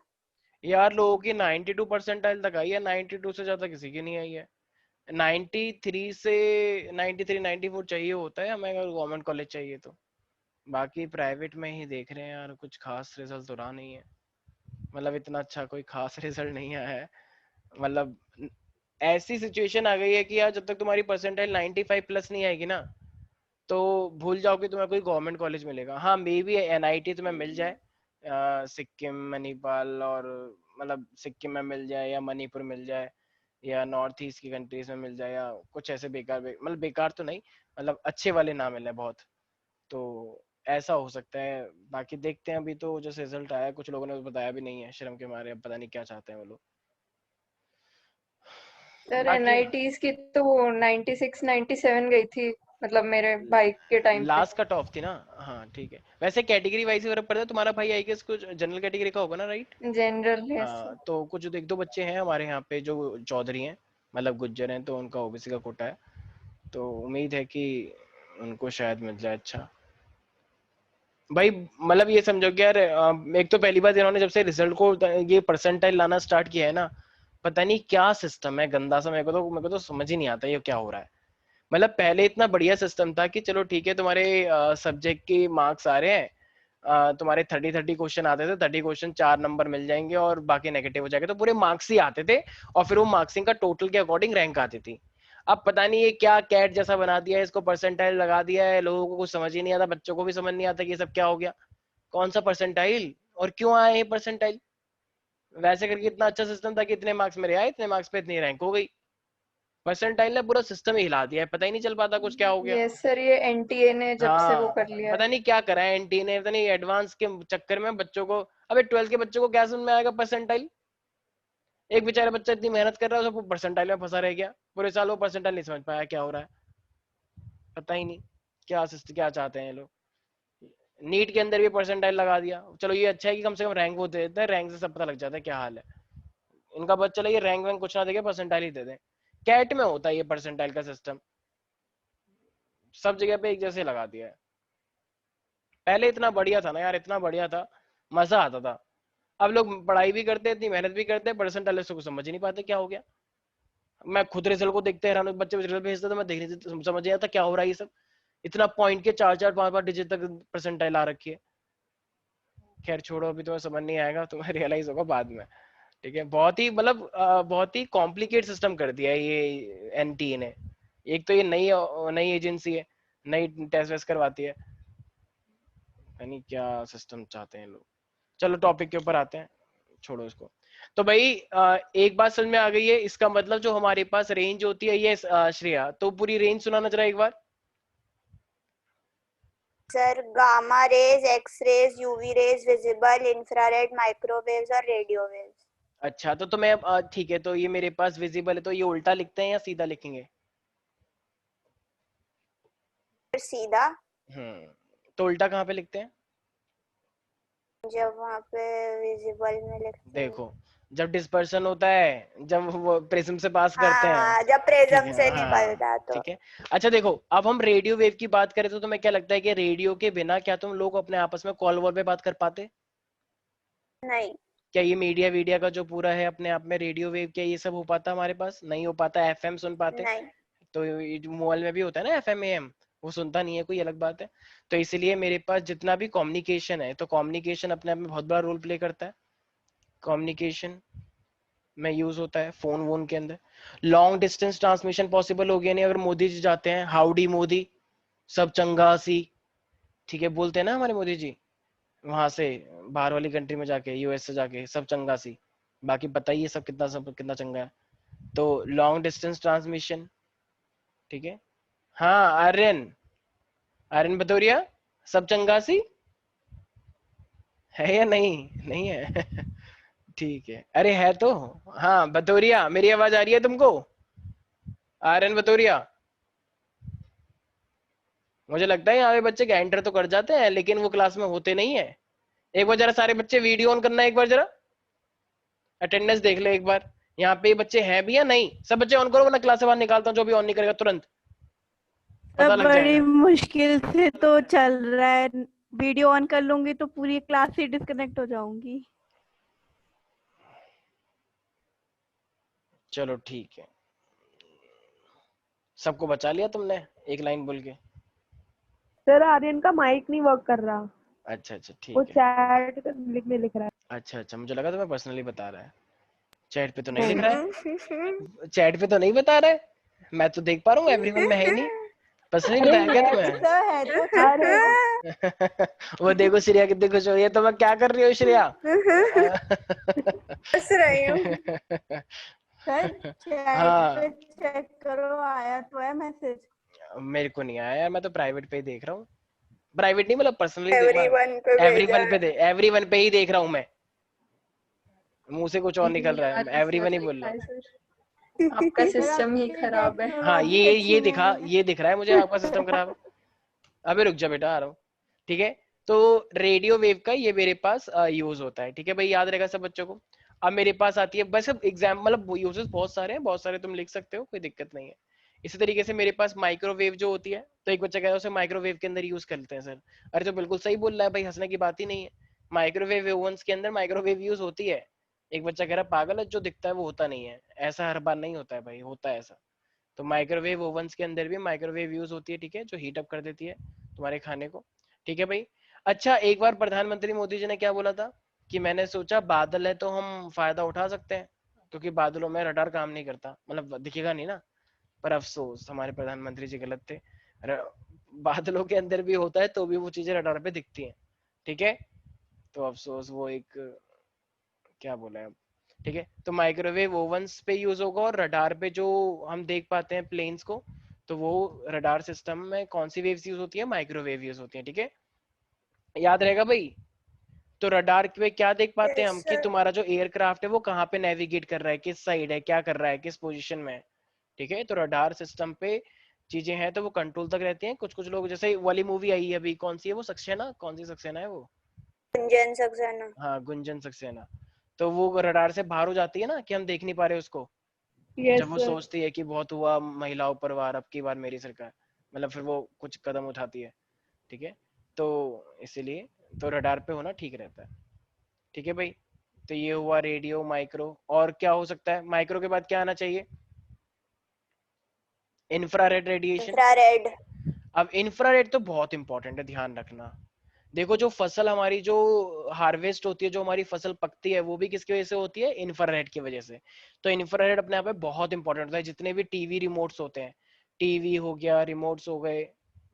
यार लोगों की 92 परसेंटाइल तक आई है, 92 से ज्यादा किसी की नहीं आई है। 93 से 93 94 चाहिए होता है हमें अगर गवर्नमेंट कॉलेज चाहिए तो, बाकी प्राइवेट में ही देख रहे हैं यार, कुछ खास रिजल्ट तो रहा नहीं है, मतलब इतना अच्छा कोई खास रिजल्ट नहीं आया है। मतलब ऐसी सिचुएशन आ गई है कि यार जब तक तुम्हारी परसेंटाइल 95 प्लस नहीं आएगी ना, तो भूल जाओ कि तुम्हें कोई गवर्नमेंट कॉलेज मिलेगा। हाँ मे बी एनआईटी तुम्हें मिल जाए, सिक्किम मणिपाल, और मतलब सिक्किम में मिल जाए, या मणिपुर मिल जाए, या नॉर्थ ईस्ट की कंट्रीज में मिल जाए, या कुछ ऐसे मतलब बेकार तो नहीं, मतलब अच्छे वाले ना मिले बहुत, तो ऐसा हो सकता है। बाकी देखते हैं, अभी तो जो रिजल्ट आया कुछ लोगों ने बताया भी नहीं है शर्म के मारे, अब पता नहीं क्या चाहते हैं वो लोग। सर बाकी एनआईटीज की तो वो 96 97 गई थी, मतलब मेरे भाई के टाइम पे। लास्ट कट ऑफ थी ना, हाँ ठीक है। वैसे कैटेगरी वाइज फर्क पड़ता है, तुम्हारा भाई आई गेस कुछ जनरल कैटेगरी का होगा ना, राइट? जनरल है हाँ सर। तो कुछ एक दो बच्चे हैं हमारे यहाँ पे जो चौधरी हैं, मतलब गुज्जर हैं, तो उनका ओबीसी का कोटा है, तो उम्मीद है कि उनको शायद मिल जाए। अच्छा भाई, मतलब ये समझो कि यार एक तो पहली बात इन्होंने जब से रिजल्ट को ये परसेंटाइल लाना स्टार्ट किया है ना, पता नहीं क्या सिस्टम है गंदा सा, मेरे को तो समझ ही नहीं आता ये क्या हो रहा है। मतलब पहले इतना बढ़िया सिस्टम था कि चलो ठीक है, तुम्हारे सब्जेक्ट के मार्क्स आ रहे हैं, तुम्हारे 30 क्वेश्चन आते थे, 30 क्वेश्चन 4 नंबर मिल जाएंगे और बाकी नेगेटिव हो जाएगा, तो पूरे मार्क्स ही आते थे, और फिर वो मार्क्सिंग का टोटल के अकॉर्डिंग रैंक आती थी। अब पता नहीं ये क्या कैट जैसा बना दिया है, इसको परसेंटाइल लगा दिया है, लोगों को कुछ समझ ही नहीं आता, बच्चों को भी समझ नहीं आता कि ये सब क्या हो गया, कौन सा परसेंटाइल और क्यों आए ये परसेंटाइल। वैसे करके इतना अच्छा सिस्टम था कि इतने मार्क्स मेरे आए, इतने मार्क्स पे इतनी रैंक हो गई, परसेंटाइल ने पूरा सिस्टम ही हिला दिया है, पता ही नहीं चल पाता कुछ क्या हो गया। यस सर, ये एनटीए ने जब से वो हाँ कर लिया पता है। नहीं क्या करा है एनटी ने, पता नहीं एडवांस के चक्कर में बच्चों को, अबे 12th के बच्चों को क्या समझ में आएगा परसेंटाइल, एक बेचारा बच्चा इतनी मेहनत कर रहा है, उसको परसेंटाइल में फंसा रह गया, पूरे साल वो परसेंटाइल नहीं समझ पाया क्या हो रहा है, पता ही नहीं क्या सिस्टम क्या चाहते हैं ये लोग। नीट के अंदर भी परसेंटाइल लगा दिया, चलो ये अच्छा है कि कम से कम रैंक वो दे देते हैं, रैंक से सब पता लग जाता है क्या हाल है इनका, बच्चा ये रैंक वैंक कुछ ना देके परसेंटाइल ही दे दें। कैट में होता है ये परसेंटाइल का सिस्टम, सब जगह पे एक जैसे लगा दिया है। पहले इतना बढ़िया था ना यार, इतना बढ़िया था, मजा आता था। अब लोग पढ़ाई भी करते हैं, इतनी मेहनत भी करते हैं, परसेंटाइल से कुछ समझ ही नहीं पाते क्या हो गया। मैं खुद रिजल्ट को देखते हैरान, बच्चे रिजल्ट भेजते तो मैं देख नहीं समझ नहीं आता क्या हो रहा है ये सब, इतना पॉइंट के 4-4 5-5 डिजिट तक परसेंटाइल आ रखी है। खैर छोड़ो, अभी तुम्हें समझ नहीं आएगा, तुम्हें रियलाइज होगा बाद में। ठीक है, बहुत ही मतलब बहुत ही कॉम्प्लिकेट सिस्टम कर दिया है ये एनटीए ने। एक तो ये नई नई एजेंसी है, नई टेस्ट वेस्ट करवाती है, नहीं क्या सिस्टम चाहते हैं लोग। चलो टॉपिक के ऊपर आते हैं, छोड़ो इसको। तो भाई एक बात समझ में आ गई है, इसका मतलब जो हमारे पास रेंज होती है ये श्रेया, तो पूरी रेंज सुनाना जरा एक बार। Sir gamma rays, X rays, UV rays, visible, infrared, microwaves और रेडियो वेव्स। अच्छा तो मैं ठीक है, तो ये मेरे पास विजिबल है, तो ये उल्टा लिखते हैं या सीधा लिखेंगे? सीधा। तो उल्टा कहाँ पे लिखते हैं? जब वहाँ पे विजिबल में लिखते हैं। देखो जब डिस्पर्शन होता है, जब वो प्रिज्म से पास करते हैं। हाँ, जब ठीक प्रिज्म है, से हाँ निकलता तो। ठीक है। अच्छा देखो, अब हम रेडियो वेव की बात करें तो तुम्हें क्या लगता है कि रेडियो के बिना क्या तुम लोग अपने आपस में कॉल वॉल पे बात कर पाते? नहीं। क्या ये मीडिया वीडिया का जो पूरा है अपने आप में रेडियो वेव, क्या ये सब हो पाता हमारे पास? नहीं हो पाता। एफएम सुन पाते? नहीं। तो ये जो मोबाइल में भी होता है ना एफएम एएम, वो सुनता नहीं है कोई, अलग बात है। तो इसलिए मेरे पास जितना भी कम्युनिकेशन है, तो कम्युनिकेशन अपने आप में बहुत बड़ा रोल प्ले करता है। कम्युनिकेशन में यूज होता है फोन वोन के अंदर। लॉन्ग डिस्टेंस ट्रांसमिशन पॉसिबल हो गया नहीं, अगर मोदी जी जाते हैं हाउडी मोदी, सब चंगा सी, ठीक है बोलते हैं ना हमारे मोदी जी, वहां से बाहर वाली कंट्री में जाके, यूएस से जाके, सब चंगा सी। बाकी बताइए सब कितना चंगा है। तो लॉन्ग डिस्टेंस ट्रांसमिशन, ठीक है। हाँ आर्यन, आर्यन भदौरिया, सब चंगा सी है या नहीं? नहीं है ठीक है, अरे है तो। हाँ भदौरिया, मेरी आवाज आ रही है तुमको? आर्यन भदौरिया, मुझे लगता है यहाँ पे बच्चे एंटर तो कर जाते हैं लेकिन वो क्लास में होते नहीं है। एक बार जरा सारे बच्चे वीडियो ऑन करना, एक बार जरा अटेंडेंस देख ले एक बार, यहाँ पे बच्चे हैं भी या नहीं। सब बच्चे ऑन करो वरना क्लास से बाहर निकालता हूँ, जो भी ऑन नहीं करेगा तुरंत पता लग बड़ी जाएगा। मुश्किल से तो चल रहा है, वीडियो ऑन कर लूंगी तो पूरी क्लास से डिस्कनेक्ट हो जाऊंगी। चलो ठीक है, सबको बचा लिया तुमने एक लाइन बोल के। सर आर्यन का माइक नहीं वर्क कर रहा, अच्छा वो ठीक है। चैट में लिख रहा है। अच्छा मुझे लगा तुम्हें पर्सनली बता रहा है, चैट पे तो नहीं लिख नहीं। रहा है, चैट पे तो नहीं बता रहा है, मैं तो देख पा रहा हूँ एवरीवन में है ही नहीं। पर्सनली अरे बताया क्या है तुम्हें? तो है तो अरे वो देखो श्रेया कितनी खुश हो रही है, तो मैं क्या कर रही हूँ श्रेया? हंस रही हूँ। सर चैट हाँ पे चेक करो, आया तो है मैसेज। मेरे को नहीं आया यार, मैं तो प्राइवेट पे ही देख रहा हूँ। प्राइवेट नहीं मतलब पर्सनली देख रहा एवरीवन पे हूँ, भेजा है। एवरीवन पे ही देख रहा हूँ मैं, मुंह से कुछ और निकल रहा है, यार एवरीवन ही ऐसा बोल लिखा रहा है हूँ। सर, आपका सर सिस्टम ही आपकी खराब है। हाँ टेक्नोलॉजी ये अच्छी दिखा, नहीं है। ये दिख रहा है मुझे आपका सिस्टम खराब है। अबे रुक जा बेटा, आ रहा हूँ। ठीक है, तो रेडियो वेव का ये मेरे पास यूज होता है, ठीक है भाई, याद रहेगा सब बच्चों को। अब मेरे पास आती है बस, अब एग्जाम मतलब यूजेस बहुत सारे हैं, बहुत सारे तुम लिख सकते हो, कोई दिक्कत नहीं है। इसी तरीके से मेरे पास माइक्रोवेव जो होती है, तो एक बच्चा कह रहा है उसे माइक्रोवेव के अंदर यूज करते हैं सर। अरे तो बिल्कुल सही बोल रहा है भाई, हंसने की बात ही नहीं है। माइक्रोवेव ओवंस के अंदर माइक्रोवेव यूज होती है। एक बच्चा कह रहा पागल है, जो दिखता है वो होता नहीं है, ऐसा हर बार नहीं होता है भाई, होता है ऐसा। तो माइक्रोवेव ओवंस के अंदर भी माइक्रोवेव यूज होती है, ठीक है, जो हीट अप कर देती है तुम्हारे खाने को। ठीक है भाई। अच्छा एक बार प्रधानमंत्री मोदी जी ने क्या बोला था कि मैंने सोचा बादल है तो हम फायदा उठा सकते हैं, क्योंकि बादलों में रडार काम नहीं करता, मतलब दिखेगा नहीं ना। पर अफसोस हमारे प्रधानमंत्री जी गलत थे। बादलों के अंदर भी होता है तो भी वो चीजें रडार पे दिखती हैं, ठीक है। तो अफसोस वो एक, क्या बोला है अब। ठीक है, तो माइक्रोवेव ओवंस पे यूज होगा, और रडार पे जो हम देख पाते हैं प्लेन्स को, तो वो रडार सिस्टम में कौन सी वेव्स यूज होती है? माइक्रोवेव यूज होती है, ठीक है, याद रहेगा भाई। तो रडार पे क्या देख पाते हैं यस हम कि सर। तुम्हारा जो एयरक्राफ्ट है वो कहाँ पे नेविगेट कर रहा है, किस साइड है, क्या कर रहा है, किस पोजीशन में है। ठीक है, तो रडार सिस्टम पे चीजें हैं तो वो कंट्रोल तक रहती हैं। कुछ कुछ लोग, जैसे वाली मूवी आई है अभी, कौन सी है वो, सक्सेना, कौन सी सक्सेना है वो? गुंजन सक्सेना। हाँ गुंजन सक्सेना। तो वो रडार से बाहर हो जाती है ना, कि हम देख नहीं पा रहे उसको। यस जब वो सर। सोचती है कि बहुत हुआ महिलाओं पर वार, अब की बार मेरी सरकार, मतलब फिर वो कुछ कदम उठाती है। ठीक है, तो इसीलिए तो रडार पे होना ठीक रहता है। ठीक है भाई, तो ये हुआ रेडियो माइक्रो। और क्या हो सकता है माइक्रो के बाद, क्या आना चाहिए? Infrared radiation. इंफ्रारेड। अब इंफ्रारेड तो बहुत इंपॉर्टेंट है, ध्यान रखना। देखो जो फसल हमारी जो हार्वेस्ट होती है, जो हमारी फसल पकती है, वो भी किसकी वजह से होती है? इंफ्रारेड की वजह से। तो इंफ्रारेड अपने आप में बहुत इंपॉर्टेंट होता है। जितने भी टीवी रिमोट्स होते हैं, टीवी हो गया, रिमोट्स हो गए,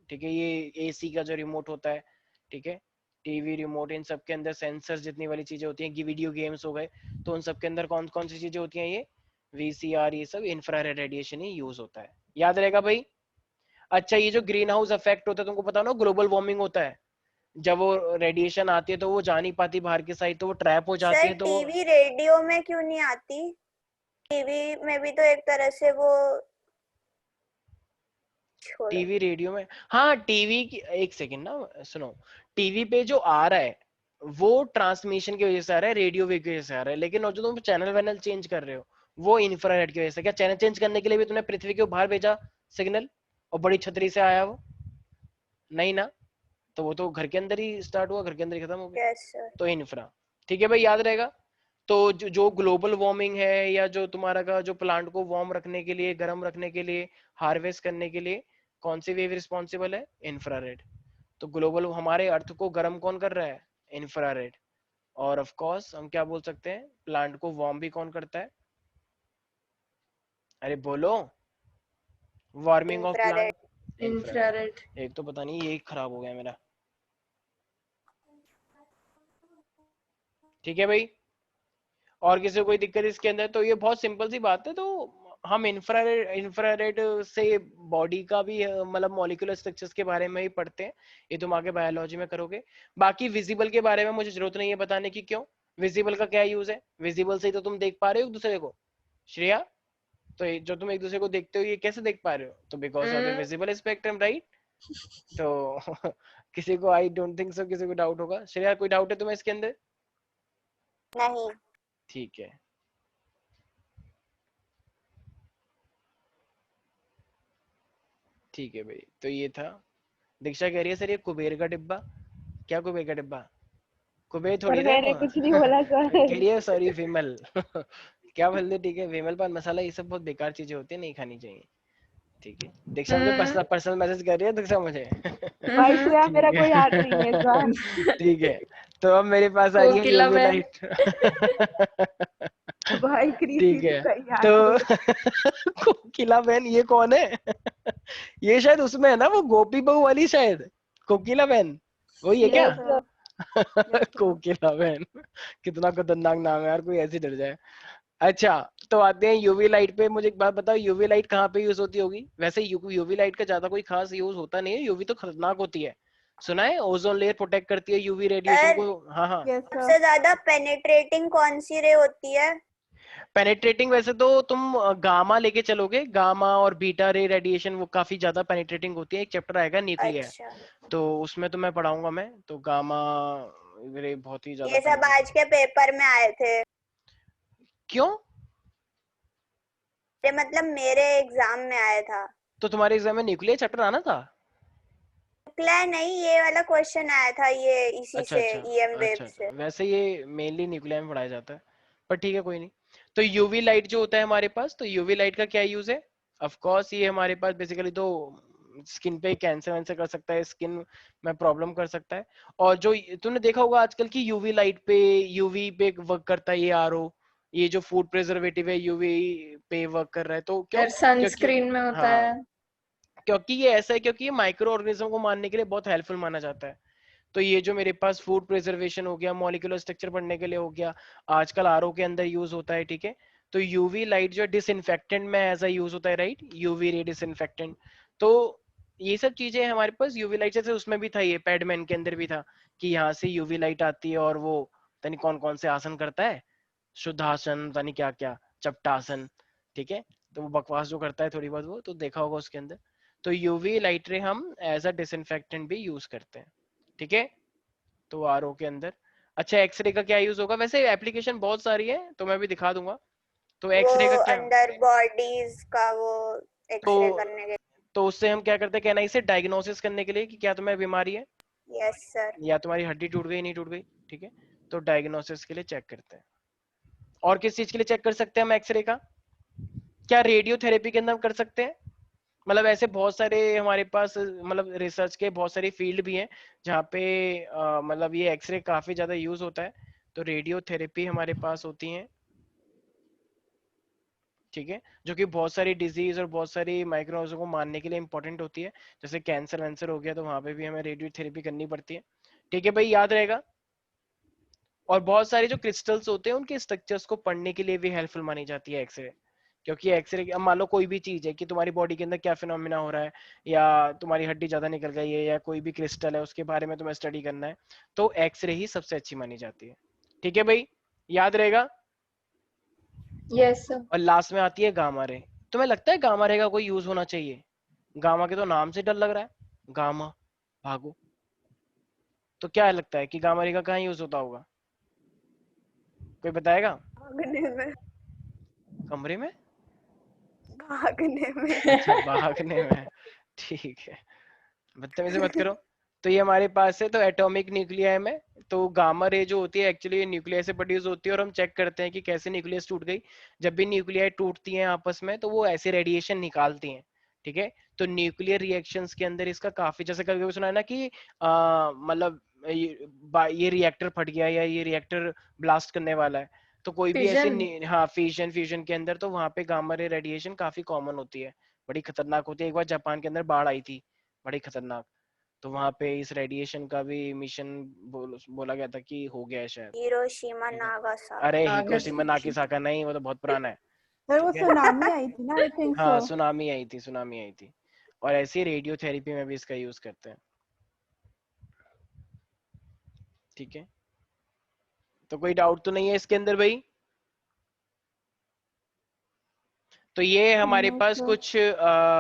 ठीक है, ये एसी का जो रिमोट होता है, ठीक है, टीवी रिमोट, इन सब के अंदर सेंसर जितनी वाली चीजें होती हैं, वीडियो गेम्स हो गए, तो उन सब के अंदर कौन कौन सी चीजें होती हैं? ये वीसीआर, ये सब इंफ्रारेड रेडिएशन ही यूज होता है। याद रहेगा भाई। अच्छा, ये जो ग्रीन हाउस इफेक्ट होता है, तुमको पता हो ना, ग्लोबल वार्मिंग होता है। जब वो रेडिएशन आती है तो वो जा नहीं पाती बाहर की साइड, तो वो ट्रैप हो जाती सर है। तो वो टीवी रेडियो में क्यों नहीं आती? टीवी में भी तो एक तरह से वो छोड़ो। टीवी रेडियो में, हाँ टीवी की, एक सेकंड ना सुनो, टीवी पे जो आ रहा है वो ट्रांसमिशन की वजह से आ रहा है, रेडियो वेव की वजह से आ रहा है, लेकिन और जो तुम चैनल वैनल चेंज कर रहे हो वो इंफ्रारेड की वजह से। क्या चैनल चेंज करने के लिए भी तुमने पृथ्वी के बाहर भेजा सिग्नल और बड़ी छतरी से आया वो? नहीं ना, तो वो तो घर के अंदर ही स्टार्ट हुआ, घर के अंदर ही खत्म हो गया। Yes sir. तो इंफ्रा, ठीक है भाई, याद रहेगा। तो जो ग्लोबल वार्मिंग है, या जो तुम्हारा का जो प्लांट को वार्म रखने के लिए, गर्म रखने के लिए, हार्वेस्ट करने के लिए कौन सी वेव रिस्पॉन्सिबल है? इंफ्रारेड। तो ग्लोबल, हमारे अर्थ को गर्म कौन कर रहा है? इंफ्रारेड। और ऑफ कोर्स हम क्या बोल सकते हैं, प्लांट को वार्म भी कौन करता है? अरे बोलो, warming of infrared. Plant. Infrared. एक तो पता नहीं ये खराब हो गया मेरा। ठीक है भाई, और किसी को कोई दिक्कत इसके अंदर? तो ये बहुत सिंपल सी बात है। तो हम इंफ्रारेड से बॉडी का भी मतलब मॉलिक्यूलर स्ट्रक्चर्स के बारे में ही पढ़ते हैं, ये तुम आगे बायोलॉजी में करोगे। बाकी विजिबल के बारे में मुझे जरूरत नहीं है बताने की, क्यों? विजिबल का क्या यूज है? विजिबल से ही तो तुम देख पा रहे हो एक दूसरे को, श्रेया। तो जो तुम एक दूसरे को देखते हो, ये कैसे देख पा रहे हो? तो because of the visible spectrum, right? तो किसी को, आई डोंट थिंक सो किसी को डाउट होगा। श्रेया, कोई डाउट है तुम्हें इसके अंदर? नहीं। ठीक है, ठीक है भाई। तो ये था। दीक्षा कह रही है सर ये कुबेर का डिब्बा। क्या कुबेर का डिब्बा? कुबेर थोड़ी पर ना मैंने कुछ नहीं बोला सर। कह रही है सॉरी विमल। क्या बोल दे? ठीक है, विमल पान मसाला, ये सब बहुत बेकार चीजें होती है, नहीं खानी चाहिए। ठीक है, दीक्षा मुझे पर्सनल मैसेज कर रही है दीक्षा मुझे। भाई श्रेया मेरा ठीक कोई है। हाथ नहीं है इस बार। ठीक है, तो अब मेरे पास आ रही है कोकिला यूवी बहन। लाइट। भाई कृषि ठीक तो है, सही याद तो कोकिला बहन ये कौन है? ये शायद उसमें है ना, वो गोपी बहू वाली, शायद कोकिला बहन वही है क्या? Yes sir. कोकिला बहन, कितना खतरनाक नाम है यार, कोई ऐसे डर जाए। अच्छा, तो आते हैं यूवी लाइट पे। मुझे एक बात बताओ, यूवी लाइट कहाँ पे यूज होती होगी? वैसे यूवी लाइट का ज्यादा कोई खास यूज होता नहीं है, यूवी तो खतरनाक होती है, सुना है, ओजोन लेयर प्रोटेक्ट करती है यूवी रेडिएशन सर को। हाँ हाँ, यस सर। सबसे ज्यादा पेनिट्रेटिंग कौन सी रे होती है? पेनिट्रेटिंग वैसे तो तुम गामा लेके चलोगे, गामा और बीटा रे रेडिएशन वो काफी ज्यादा पेनिट्रेटिंग होती है। एक चैप्टर आएगा न्यूक्लियर, अच्छा, तो उसमें तो मैं पढ़ाऊंगा मैं, तो गामा रे बहुत ही ज्यादा ये सब आज के पेपर में आए थे। क्यों? ये मतलब मेरे एग्जाम में आया था। तो तुम्हारे एग्जाम में न्यूक्लियर चैप्टर आना था? न्यूक्लियर नहीं, ये वाला क्वेश्चन आया था, ये इसी अच्छा से अच्छा, ईएम वेव अच्छा से। वैसे ये मेनली न्यूक्लियर में पढ़ाया जाता है, पर ठीक है कोई नहीं। तो यूवी लाइट जो होता है हमारे पास, तो यूवी लाइट का क्या यूज है? ऑफ कोर्स ये हमारे पास बेसिकली तो स्किन पे कैंसर वैंसर कर सकता है, स्किन में प्रॉब्लम कर सकता है। और जो तुमने देखा होगा आजकल की यूवी लाइट पे, यूवी पे वर्क करता है ये आरओ, ये जो फूड प्रिजर्वेटिव है यूवी पे वर्क कर रहा है। तो क्यों? यार क्योंकि सनस्क्रीन में होता हाँ, है। क्योंकि ये ऐसा है, क्योंकि ये माइक्रो ऑर्गेनिज्म को मारने के लिए बहुत हेल्पफुल माना जाता है। तो ये जो मेरे पास फूड प्रिजर्वेशन हो गया, मॉलिक्यूलर स्ट्रक्चर पढ़ने के लिए हो गया, आजकल आरओ के अंदर यूज होता है, ठीक है। तो यूवी लाइट जो डिसइंफेक्टेंट में एज अ यूज होता है, राइट, यूवी रे डिसइंफेक्टेंट। तो ये सब चीजें हमारे पास यूवी लाइट, जैसे उसमें भी था, ये पैडमैन के अंदर भी था कि यहाँ से यूवी लाइट आती है और वो पता नहीं कौन कौन से आसन करता है, शुद्धासन, पता नहीं क्या क्या, चपटासन, ठीक है। तो वो बकवास जो करता है थोड़ी बहुत, वो तो देखा होगा उसके अंदर। तो यूवी लाइट रे हम एज अ डिसइंफेक्टेंट भी यूज करते हैं, ठीक है। तो आरओ के अंदर। अच्छा, एक्सरे का क्या यूज होगा? वैसे एप्लीकेशन बहुत सारी है, तो मैं भी दिखा दूंगा। तो वो एक्सरे का क्या? अंदर बॉडीज का वो तो एक्सरे करने के। तो उससे हम क्या करते हैं, कहना इसे डायग्नोसिस करने के लिए कि क्या तुम्हें बीमारी है, यस सर। या तुम्हारी हड्डी टूट गई नहीं टूट गई, ठीक है। तो डायग्नोसिस के लिए चेक करते हैं। और किस चीज के लिए चेक कर सकते हैं हम एक्सरे का? क्या रेडियोथेरेपी के अंदर हम कर सकते हैं? मतलब ऐसे बहुत सारे हमारे पास मतलब रिसर्च के बहुत सारी फील्ड भी हैं जहाँ पे मतलब ये एक्सरे काफी ज्यादा यूज होता है। तो रेडियोथेरेपी हमारे पास होती है, ठीक है, जो कि बहुत सारी डिजीज और बहुत सारी माइक्रोऑर्गेनिज्म को मारने के लिए इंपॉर्टेंट होती है। जैसे कैंसर वैंसर हो गया तो वहां पे भी हमें रेडियोथेरेपी करनी पड़ती है। ठीक है भाई, याद रहेगा। और बहुत सारे जो क्रिस्टल्स होते हैं उनके स्ट्रक्चर्स को पढ़ने के लिए भी हेल्पफुल मानी जाती है एक्सरे। क्योंकि एक्सरे अब मान लो कोई भी चीज है कि तुम्हारी बॉडी के अंदर क्या फिनोमिना हो रहा है, या तुम्हारी हड्डी ज्यादा निकल गई है, या कोई भी क्रिस्टल है उसके बारे में तुम्हें स्टडी करना है, तो एक्सरे ही सबसे अच्छी मानी जाती है। ठीक है भाई, याद रहेगा। Yes sir. और लास्ट में आती है गामा रे। तुम्हें लगता है गामा रे का कोई यूज होना चाहिए? गामा के तो नाम से डर लग रहा है, गामा, भागो। तो क्या लगता है कि गामा रे का कहाँ यूज होता होगा? कोई बताएगा? भागने में। कमरे में? भागने में। अच्छा, भागने में। ठीक है, बदतमीजी मत करो। तो ये हमारे पास है, तो एटॉमिक न्यूक्लियाई में तो गामा रे जो होती है एक्चुअली न्यूक्लियस से प्रोड्यूस होती है, और हम चेक करते हैं कि कैसे न्यूक्लियस टूट गई। जब भी न्यूक्लियाई टूटती हैं आपस में तो वो ऐसे रेडिएशन निकालती हैं, ठीक है। तो न्यूक्लियर रिएक्शंस के अंदर इसका काफी, जैसे कभी कभी सुना है ना कि मतलब ये रिएक्टर फट गया या ये रिएक्टर ब्लास्ट करने वाला है, तो कोई भी ऐसे फिजन। हाँ फ्यूजन के अंदर तो वहां पे गामा रे रेडिएशन काफी कॉमन होती है, बड़ी खतरनाक होती है। एक बार जापान के अंदर बाढ़ आई थी, बड़ी खतरनाक। तो वहां पे इस रेडिएशन का भी मिशन बोला गया था कि हो गया है शायद। हिरोशिमा ठीक है। नागासाकी। अरे हिरोशिमा नागासाकी। नागासाकी नहीं, वो तो बहुत पुराना है। सर वो ठीक है, सुनामी आई थी ना, आई थिंक हाँ सो। सुनामी आई थी, सुनामी आई थी। और ऐसी रेडियोथेरेपी में भी इसका यूज करते हैं। ठीक है, तो कोई डाउट तो नहीं है इसके अंदर भाई? तो ये हमारे नो पास सर। कुछ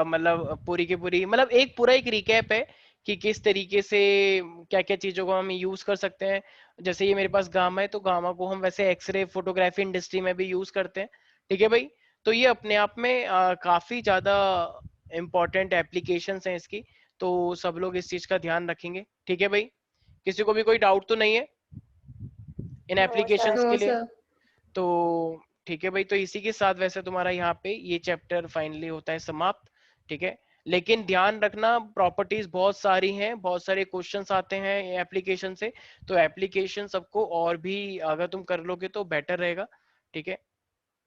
मतलब पूरी की पूरी, मतलब एक पूरा एक रिकैप है कि किस तरीके से क्या क्या चीजों को हम यूज कर सकते हैं। जैसे ये मेरे पास गामा है, तो गामा को हम वैसे एक्सरे फोटोग्राफी इंडस्ट्री में भी यूज करते हैं। ठीक है भाई, तो ये अपने आप में काफी ज्यादा इम्पोर्टेंट एप्लीकेशंस हैं इसकी। तो सब लोग इस चीज का ध्यान रखेंगे। ठीक है भाई, किसी को भी कोई डाउट तो नहीं है इन नो सर। एप्लीकेशंस नो के लिए? सर। तो ठीक है भाई, तो इसी के साथ वैसे तुम्हारा यहाँ पे ये चैप्टर फाइनली होता है समाप्त। ठीक है, लेकिन ध्यान रखना प्रॉपर्टीज बहुत सारी हैं, बहुत सारे क्वेश्चंस आते हैं एप्लीकेशन से। तो एप्लीकेशन सबको और भी अगर तुम कर लोगे तो बेटर रहेगा। ठीक है,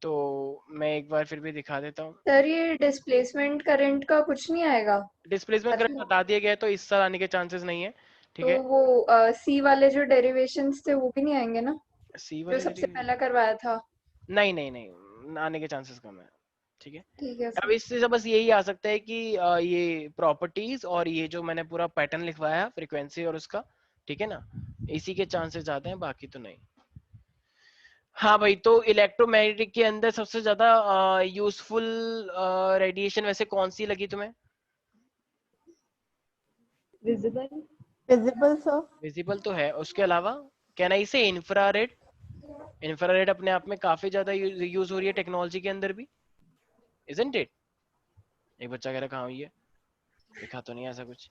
तो मैं एक बार फिर भी दिखा देता हूँ। सर ये डिस्प्लेसमेंट करंट का कुछ नहीं आएगा? डिस्प्लेसमेंट करंट मतलब बता दिया गया है, तो इस साल आने के चांसेस नहीं है। ठीक तो है, वो सी वाले जो डेरिवेशंस थे वो भी नहीं आएंगे ना, सी जो वाले सबसे पहला करवाया था? नहीं नहीं नहीं, आने के चांसेस कम है। ठीक है, ठीक है अब सर। इससे बस यही आ सकता है कि ये प्रॉपर्टीज और ये जो मैंने पूरा पैटर्न लिखवाया फ्रीक्वेंसी और उसका, ठीक है ना, इसी के चांसेस ज्यादा हैं, बाकी तो नहीं। हाँ भाई, तो इलेक्ट्रोमैग्नेटिक के अंदर सबसे ज्यादा यूजफुल रेडिएशन वैसे कौन सी लगी तुम्हें? Visible sir. विजिबल तो है, उसके अलावा कैन आई से इंफ्रारेड? इंफ्रारेड अपने आप में काफी ज्यादा यूज हो रही है टेक्नोलॉजी के अंदर भी, इजंट इट? एक बच्चा कह रहा कहाँ हुई है, दिखा तो नहीं ऐसा कुछ।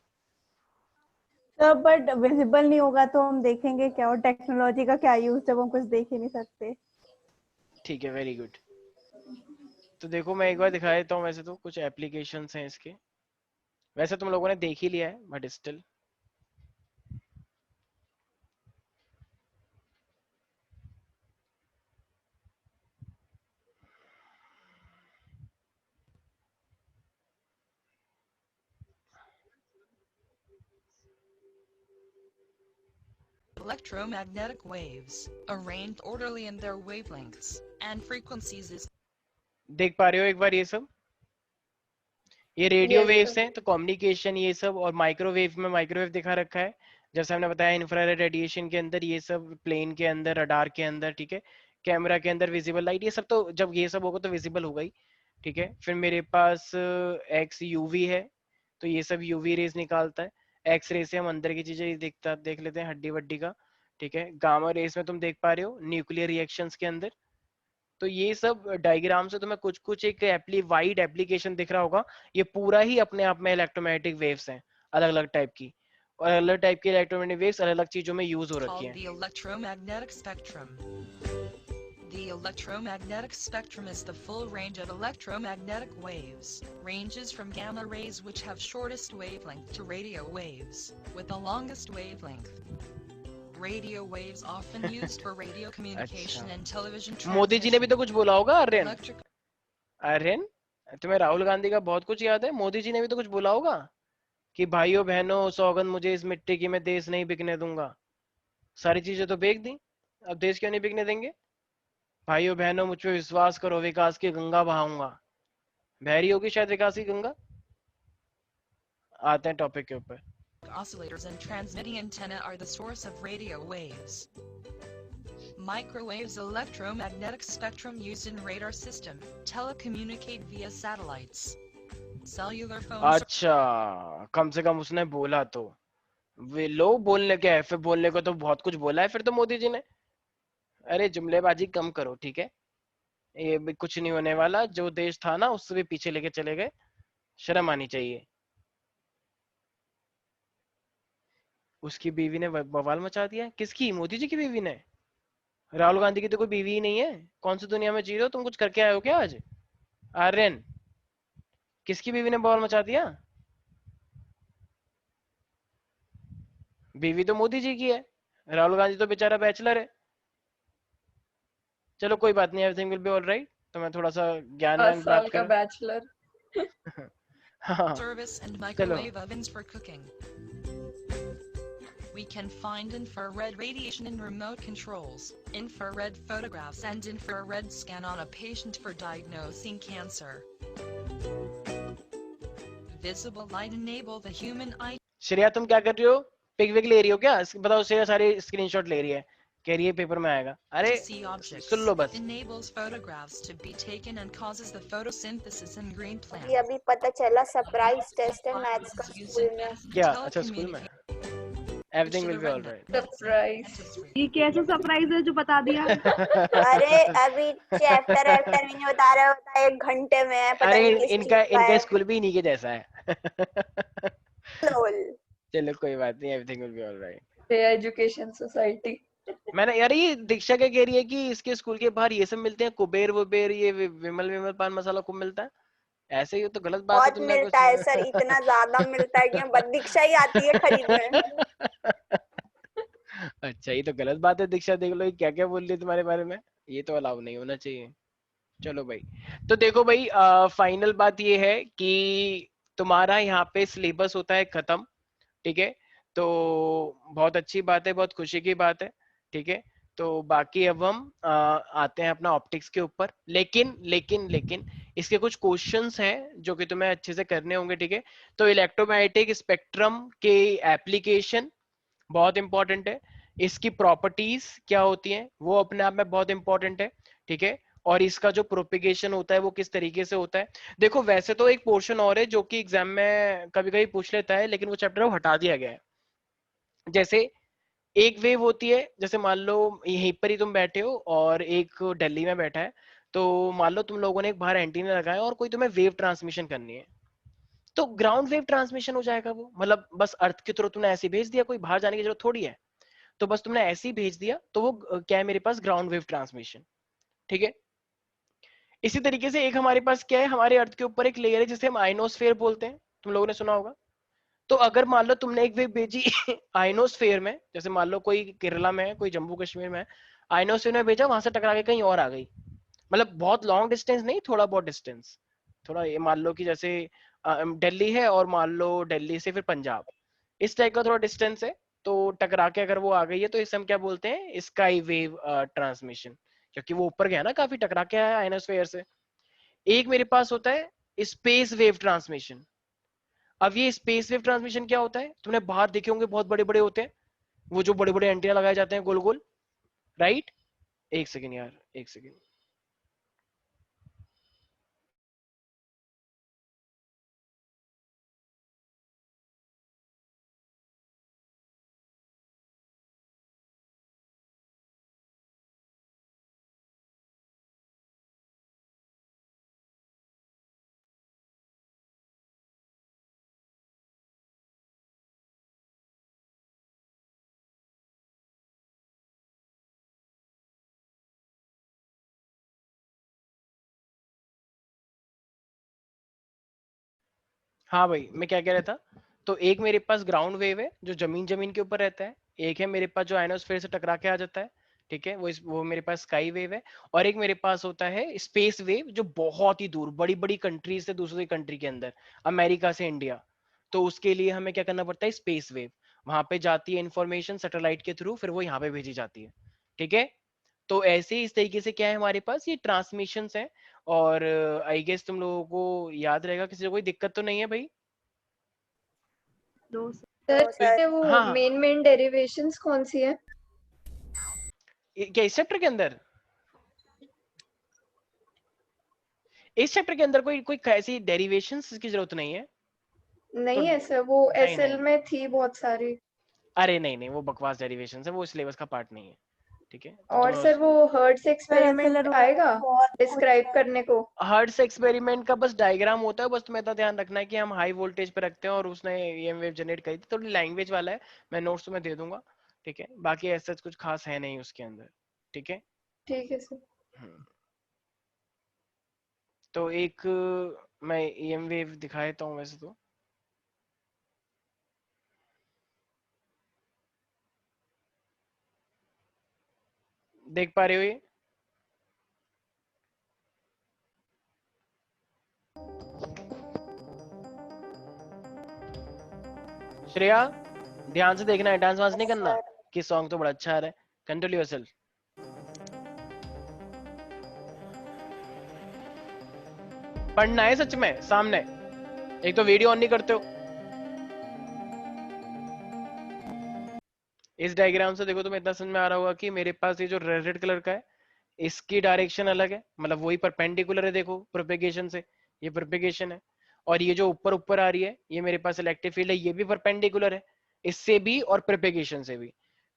सर बट विजिबल नहीं होगा तो हम देखेंगे क्या, और टेक्नोलॉजी का क्या यूज जब हम कुछ देख ही नहीं सकते। ठीक है, वेरी गुड। तो देखो मैं एक बार दिखा देता हूँ, वैसे तो कुछ एप्लीकेशंस हैं इसके, वैसे तुम लोगों ने देख ही लिया है but still. Electromagnetic waves, arranged orderly in their wavelengths and frequencies is देख पा रहे हो एक बार ये सब? ये रेडियो यस वेव्स सर। हैं, तो कम्युनिकेशन ये सब, और माइक्रोवेव में माइक्रोवेव दिखा रखा है। जैसे हमने बताया इंफ्रारेड रेडिएशन के अंदर ये सब, प्लेन के अंदर, रडार के अंदर, ठीक है, कैमरा के अंदर विजिबल लाइट, ये सब तो जब ये सब होगा तो विजिबल होगा ही। ठीक है, फिर मेरे पास एक्स यूवी है, तो ये सब यूवी रेज निकालता है। एक्स रे से हम अंदर की चीजें देख लेते हैं, हड्डी वड्डी का। ठीक है, गामा रेस में तुम देख पा रहे हो न्यूक्लियर रिएक्शंस के अंदर। तो ये सब डायग्राम से तुम्हें कुछ कुछ एक वाइड एप्लीकेशन दिख रहा होगा। ये पूरा ही अपने आप में इलेक्ट्रोमैग्नेटिक वेव्स हैं, अलग अलग टाइप की, और अलग अलग टाइप की इलेक्ट्रोमैग्नेटिक वेव्स अलग अलग चीजों में यूज हो रखी called हैं। the electromagnetic spectrum. The electromagnetic spectrum is the full range of electromagnetic waves, ranges from gamma rays which have shortest wavelength to radio waves, with the longest wavelength. Radio waves often used for radio communication अच्छा, and television Modi ji ने भी तो transmission. कुछ बोला होगा Aryan. Electric Aryan, तुम्हें राहुल गांधी का बहुत कुछ याद है? मोदी जी ने भी तो कुछ बोला होगा कि भाइयों बहनों, सौगंध मुझे इस मिट्टी की, मैं देश नहीं बिकने दूंगा। सारी चीजें तो बेच दी, अब देश क्यों नहीं बिकने देंगे? भाइयों बहनों, मुझ पे विश्वास करो, विकास की गंगा बहाऊंगा। बहरी होगी शायद विकास की गंगा। आते हैं टॉपिक के ऊपर। oscillators and transmitting antenna are the source of radio waves. Microwaves electromagnetic spectrum used in radar system, telecommunicate via satellites. Cellular phones अच्छा, कम से कम उसने बोला तो। वे लोग बोलने क्या है, फिर बोलने को तो बहुत कुछ बोला है फिर तो मोदी जी ने। अरे जुमलेबाजी कम करो, ठीक है? ये भी कुछ नहीं होने वाला, जो देश था ना उससे भी पीछे लेके चले गए, शर्म आनी चाहिए। उसकी बीवी ने बवाल मचा दिया। किसकी? मोदी जी की बीवी ने? राहुल गांधी की तो कोई बीवी ही नहीं है। कौन सी दुनिया में जी रहे हो तुम? कुछ करके आए हो क्या आज? आर्यन, किसकी बीवी ने बवाल मचा दिया? बीवी तो मोदी जी की है, राहुल गांधी तो बेचारा बैचलर है। चलो कोई बात नहीं, एवरीथिंग विल बी ऑलराइट। तो मैं थोड़ा सा ज्ञान 10 व्यान साल प्राप्त का कर। बैचलर। हाँ service and चलो। microwave ovens for cooking. We can find infrared radiation in remote controls, infrared photographs and infrared scan on a patient for diagnosing cancer. Visible light enable the human eye Shreya तुम क्या कर रही हो? Pick Wick ले रही हो क्या? बताओ, श्रेया सारी स्क्रीनशॉट ले रही है, कह रही है पेपर में आएगा। अरे to see objects. सुन लो बस। Enables photographs to be taken and causes the photosynthesis in green अभी plant. अभी पता चला सरप्राइज टेस्ट है मैथ्स का Is used स्कूल in में। math and क्या? अच्छा स्कूल में। telecommunication everything to will the be retina. Alright. Surprise. ये कैसा सरप्राइज है जो बता दिया? अरे अभी चैप्टर वैप्टर भी नहीं बता रहे होता, 1 घंटे में है, पता अरे नहीं किस इनका चीज का इनका है। स्कूल भी इन्हीं के जैसा है। लोल। चलो कोई बात नहीं, एवरीथिंग विल बी ऑलराइट। पे एजुकेशन सोसाइटी। मैंने यार, ये दीक्षा क्या कह रही है कि इसके स्कूल के बाहर ये सब मिलते हैं, कुबेर वुबेर, ये विमल विमल पान मसाला खूब मिलता है। ऐसे ही तो गलत बात है, बहुत तुमने मिलता है सर, इतना ज्यादा मिलता है कि बस दीक्षा ही आती है खरीदने। अच्छा, ये तो गलत बात है। दीक्षा देख लो ये क्या क्या बोल रही है तुम्हारे बारे में, ये तो अलाउ नहीं होना चाहिए। चलो भाई, तो देखो भाई, फाइनल बात ये है कि तुम्हारा यहाँ पे सिलेबस होता है खत्म, ठीक है? तो बहुत अच्छी बात है, बहुत खुशी की बात है, ठीक है? तो बाकी अब हम आते हैं अपना ऑप्टिक्स के ऊपर। लेकिन लेकिन लेकिन इसके कुछ क्वेश्चंस हैं जो कि तुम्हें अच्छे से करने होंगे, ठीक है? तो इलेक्ट्रोमैग्नेटिक स्पेक्ट्रम के एप्लीकेशन बहुत इंपॉर्टेंट है, इसकी प्रॉपर्टीज क्या होती हैं वो अपने आप में बहुत इंपॉर्टेंट है, ठीक है? और इसका जो प्रोपिगेशन होता है वो किस तरीके से होता है। देखो वैसे तो एक पोर्शन और है जो कि एग्जाम में कभी कभी पूछ लेता है, लेकिन वो चैप्टर हटा दिया गया है। जैसे एक वेव होती है, जैसे मान लो यहीं पर ही तुम बैठे हो और एक दिल्ली में बैठा है, तो मान लो तुम लोगों ने एक बाहर एंटीना लगाया और कोई तुम्हें वेव ट्रांसमिशन करनी है, तो ग्राउंड वेव ट्रांसमिशन हो जाएगा वो। मतलब बस अर्थ के थ्रू तुमने ऐसे भेज दिया, कोई बाहर जाने की जरूरत थोड़ी है, तो बस तुमने ऐसे ही भेज दिया, तो वो क्या है मेरे पास, ग्राउंड वेव ट्रांसमिशन, ठीक है? इसी तरीके से एक हमारे पास क्या है, हमारे अर्थ के ऊपर एक लेयर है जिसे हम आइनोस्फेयर बोलते हैं, तुम लोगों ने सुना होगा। तो अगर मान लो तुमने एक वेव भेजी आइनोस्फेयर में, जैसे मान लो कोई केरला में है, कोई जम्मू कश्मीर में है, आइनोस्फेयर में भेजा, वहां से टकरा के कहीं और आ गई, मतलब बहुत लॉन्ग डिस्टेंस नहीं, थोड़ा बहुत डिस्टेंस, थोड़ा ये मान लो कि जैसे दिल्ली है और मान लो दिल्ली से फिर पंजाब, इस टाइप का थोड़ा डिस्टेंस है, तो टकरा के अगर वो आ गई है तो इसे हम क्या बोलते हैं, स्काई वेव ट्रांसमिशन, क्योंकि वो ऊपर गया ना, काफी टकरा के आया आइनोस्फेयर से। एक मेरे पास होता है स्पेस वेव ट्रांसमिशन। अब ये स्पेस वेव ट्रांसमिशन क्या होता है, तुमने बाहर देखे होंगे बहुत बड़े बड़े होते हैं, वो जो बड़े बड़े एंटीना लगाए जाते हैं गोल गोल, राइट? एक सेकेंड यार, एक सेकेंड। हाँ भाई, मैं क्या कह रहा था, तो एक मेरे पास ग्राउंड वेव है जो जमीन जमीन के ऊपर रहता है, एक है मेरे पास जो आयनोस्फीयर से टकरा के आ जाता है, ठीक है, वो मेरे पास स्काई वेव है, और एक मेरे पास होता है स्पेस वेव जो बहुत ही दूर बड़ी बड़ी कंट्रीज से दूसरी कंट्री के अंदर, अमेरिका से इंडिया, तो उसके लिए हमें क्या करना पड़ता है, स्पेस वेव, वहां पे जाती है इंफॉर्मेशन सैटेलाइट के थ्रू, फिर वो यहाँ पे भेजी जाती है, ठीक है। तो ऐसे ही इस तरीके से क्या है हमारे पास ये ट्रांसमिशंस हैं, और आई गेस तुम लोगों को याद रहेगा, किसी को कोई दिक्कत तो नहीं है भाई? दो तो सर सर वो हाँ, मेन डेरिवेशंस कौन सी है? क्या इस चैप्टर के अंदर, इस चैप्टर के अंदर कोई कोई ऐसी डेरिवेशंस की जरूरत नहीं है। तो नहीं है सर, वो नहीं एसएल नहीं, में थी बहुत सारी। अरे नहीं नहीं, वो बकवास डेरिवेशंस है, वो सिलेबस का पार्ट नहीं है, ठीक है। तो और तुम सर वो हर्ट्ज सर एक्सपेरिमेंट SLR आएगा बहुत कुछ डिस्क्राइब है। करने को? हर्ट्ज एक्सपेरिमेंट का बस डायग्राम होता है, बस तुम्हें इतना ध्यान रखना है कि हम हाई वोल्टेज पे रखते हैं और उसने ईएम वेव जनरेट करी थी, थोड़ी लैंग्वेज वाला है, मैं नोट्स तुम्हें दे दूंगा, ठीक है, बाकी ऐसा कुछ खास है नहीं उसके अंदर, ठीक है। ठीक है सर। हम्म, तो एक मैं ईएम वेव दिखा देता हूँ वैसे तो, देख पा रहे हो ये? श्रेया, ध्यान से देखना है, डांस वांस नहीं करना, सर कि सॉन्ग तो बड़ा अच्छा आ रहा है, कंट्रोल योरसेल्फ। पढ़ना है सच में सामने, एक तो वीडियो ऑन नहीं करते हो। इस डायग्राम से देखो तुम्हें इतना समझ में आ रहा होगा कि मेरे पास ये जो रेड कलर का है, इसकी डायरेक्शन अलग है, मतलब वही परपेंडिकुलर है, देखो प्रोपेगेशन से, ये प्रोपेगेशन है, और ये जो ऊपर ऊपर आ रही है ये मेरे पास इलेक्ट्रिक फील्ड है, ये भी परपेंडिकुलर है, इससे भी और प्रोपेगेशन से भी,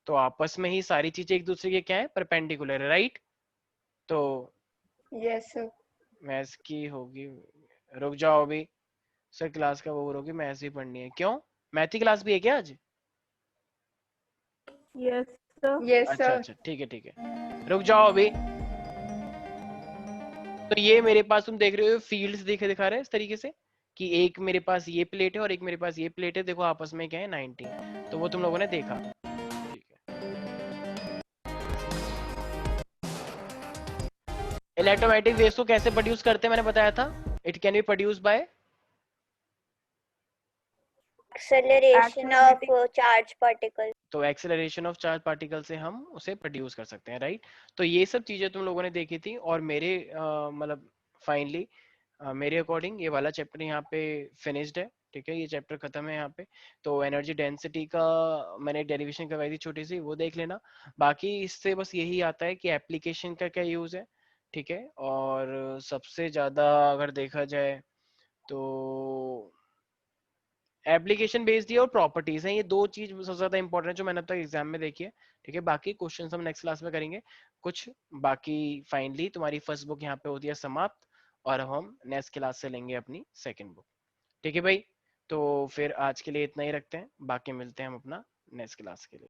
तो आपस में ही सारी चीजें एक दूसरे के क्या है, परपेंडिकुलर है, राइट। तो यस सर। मैथ्स की होगी, रुक जाओ अभी, सर क्लास का वो होगी, मैथ्स भी पढ़नी है, क्यों मैथ की क्लास भी है क्या आज? Yes sir. यस अच्छा सर। अच्छा, ठीक है ठीक है, रुक जाओ अभी। तो ये मेरे पास तुम देख रहे हो फील्ड्स दिखा रहे हैं इस तरीके से, कि एक मेरे पास ये प्लेट है और एक मेरे पास ये प्लेट है, देखो आपस में क्या है 90, तो वो तुम लोगों ने देखा, ठीक है। इलेक्ट्रोमैग्नेटिक वेव्स को कैसे प्रोड्यूस करते हैं मैंने बताया था, it can be produce by acceleration of charge particle. तो एक्सेलरेशन ऑफ चार्ज पार्टिकल से हम उसे प्रोड्यूस कर सकते हैं, राइट। तो ये सब चीजें तुम लोगों ने देखी थी, और मेरे मतलब फाइनली मेरे अकॉर्डिंग ये वाला चैप्टर यहाँ पे फिनिश्ड है, ठीक है, ये चैप्टर खत्म है यहाँ पे। तो एनर्जी डेंसिटी का मैंने डेरिवेशन करवाई थी छोटी सी, वो देख लेना। बाकी इससे बस यही आता है कि एप्लीकेशन का क्या यूज है, ठीक है, और सबसे ज्यादा अगर देखा जाए तो एप्लीकेशन बेस्ड ही और प्रॉपर्टीज हैं, ये दो चीज सबसे ज्यादा इंपॉर्टेंट है जो मैंने अब तक एग्जाम में देखी है, ठीक है। बाकी क्वेश्चन हम नेक्स्ट क्लास में करेंगे कुछ। बाकी फाइनली तुम्हारी फर्स्ट बुक यहाँ पे होती है समाप्त, और हम नेक्स्ट क्लास से लेंगे अपनी सेकंड बुक, ठीक है भाई। तो फिर आज के लिए इतना ही रखते हैं, बाकी मिलते हैं हम अपना नेक्स्ट क्लास के लिए।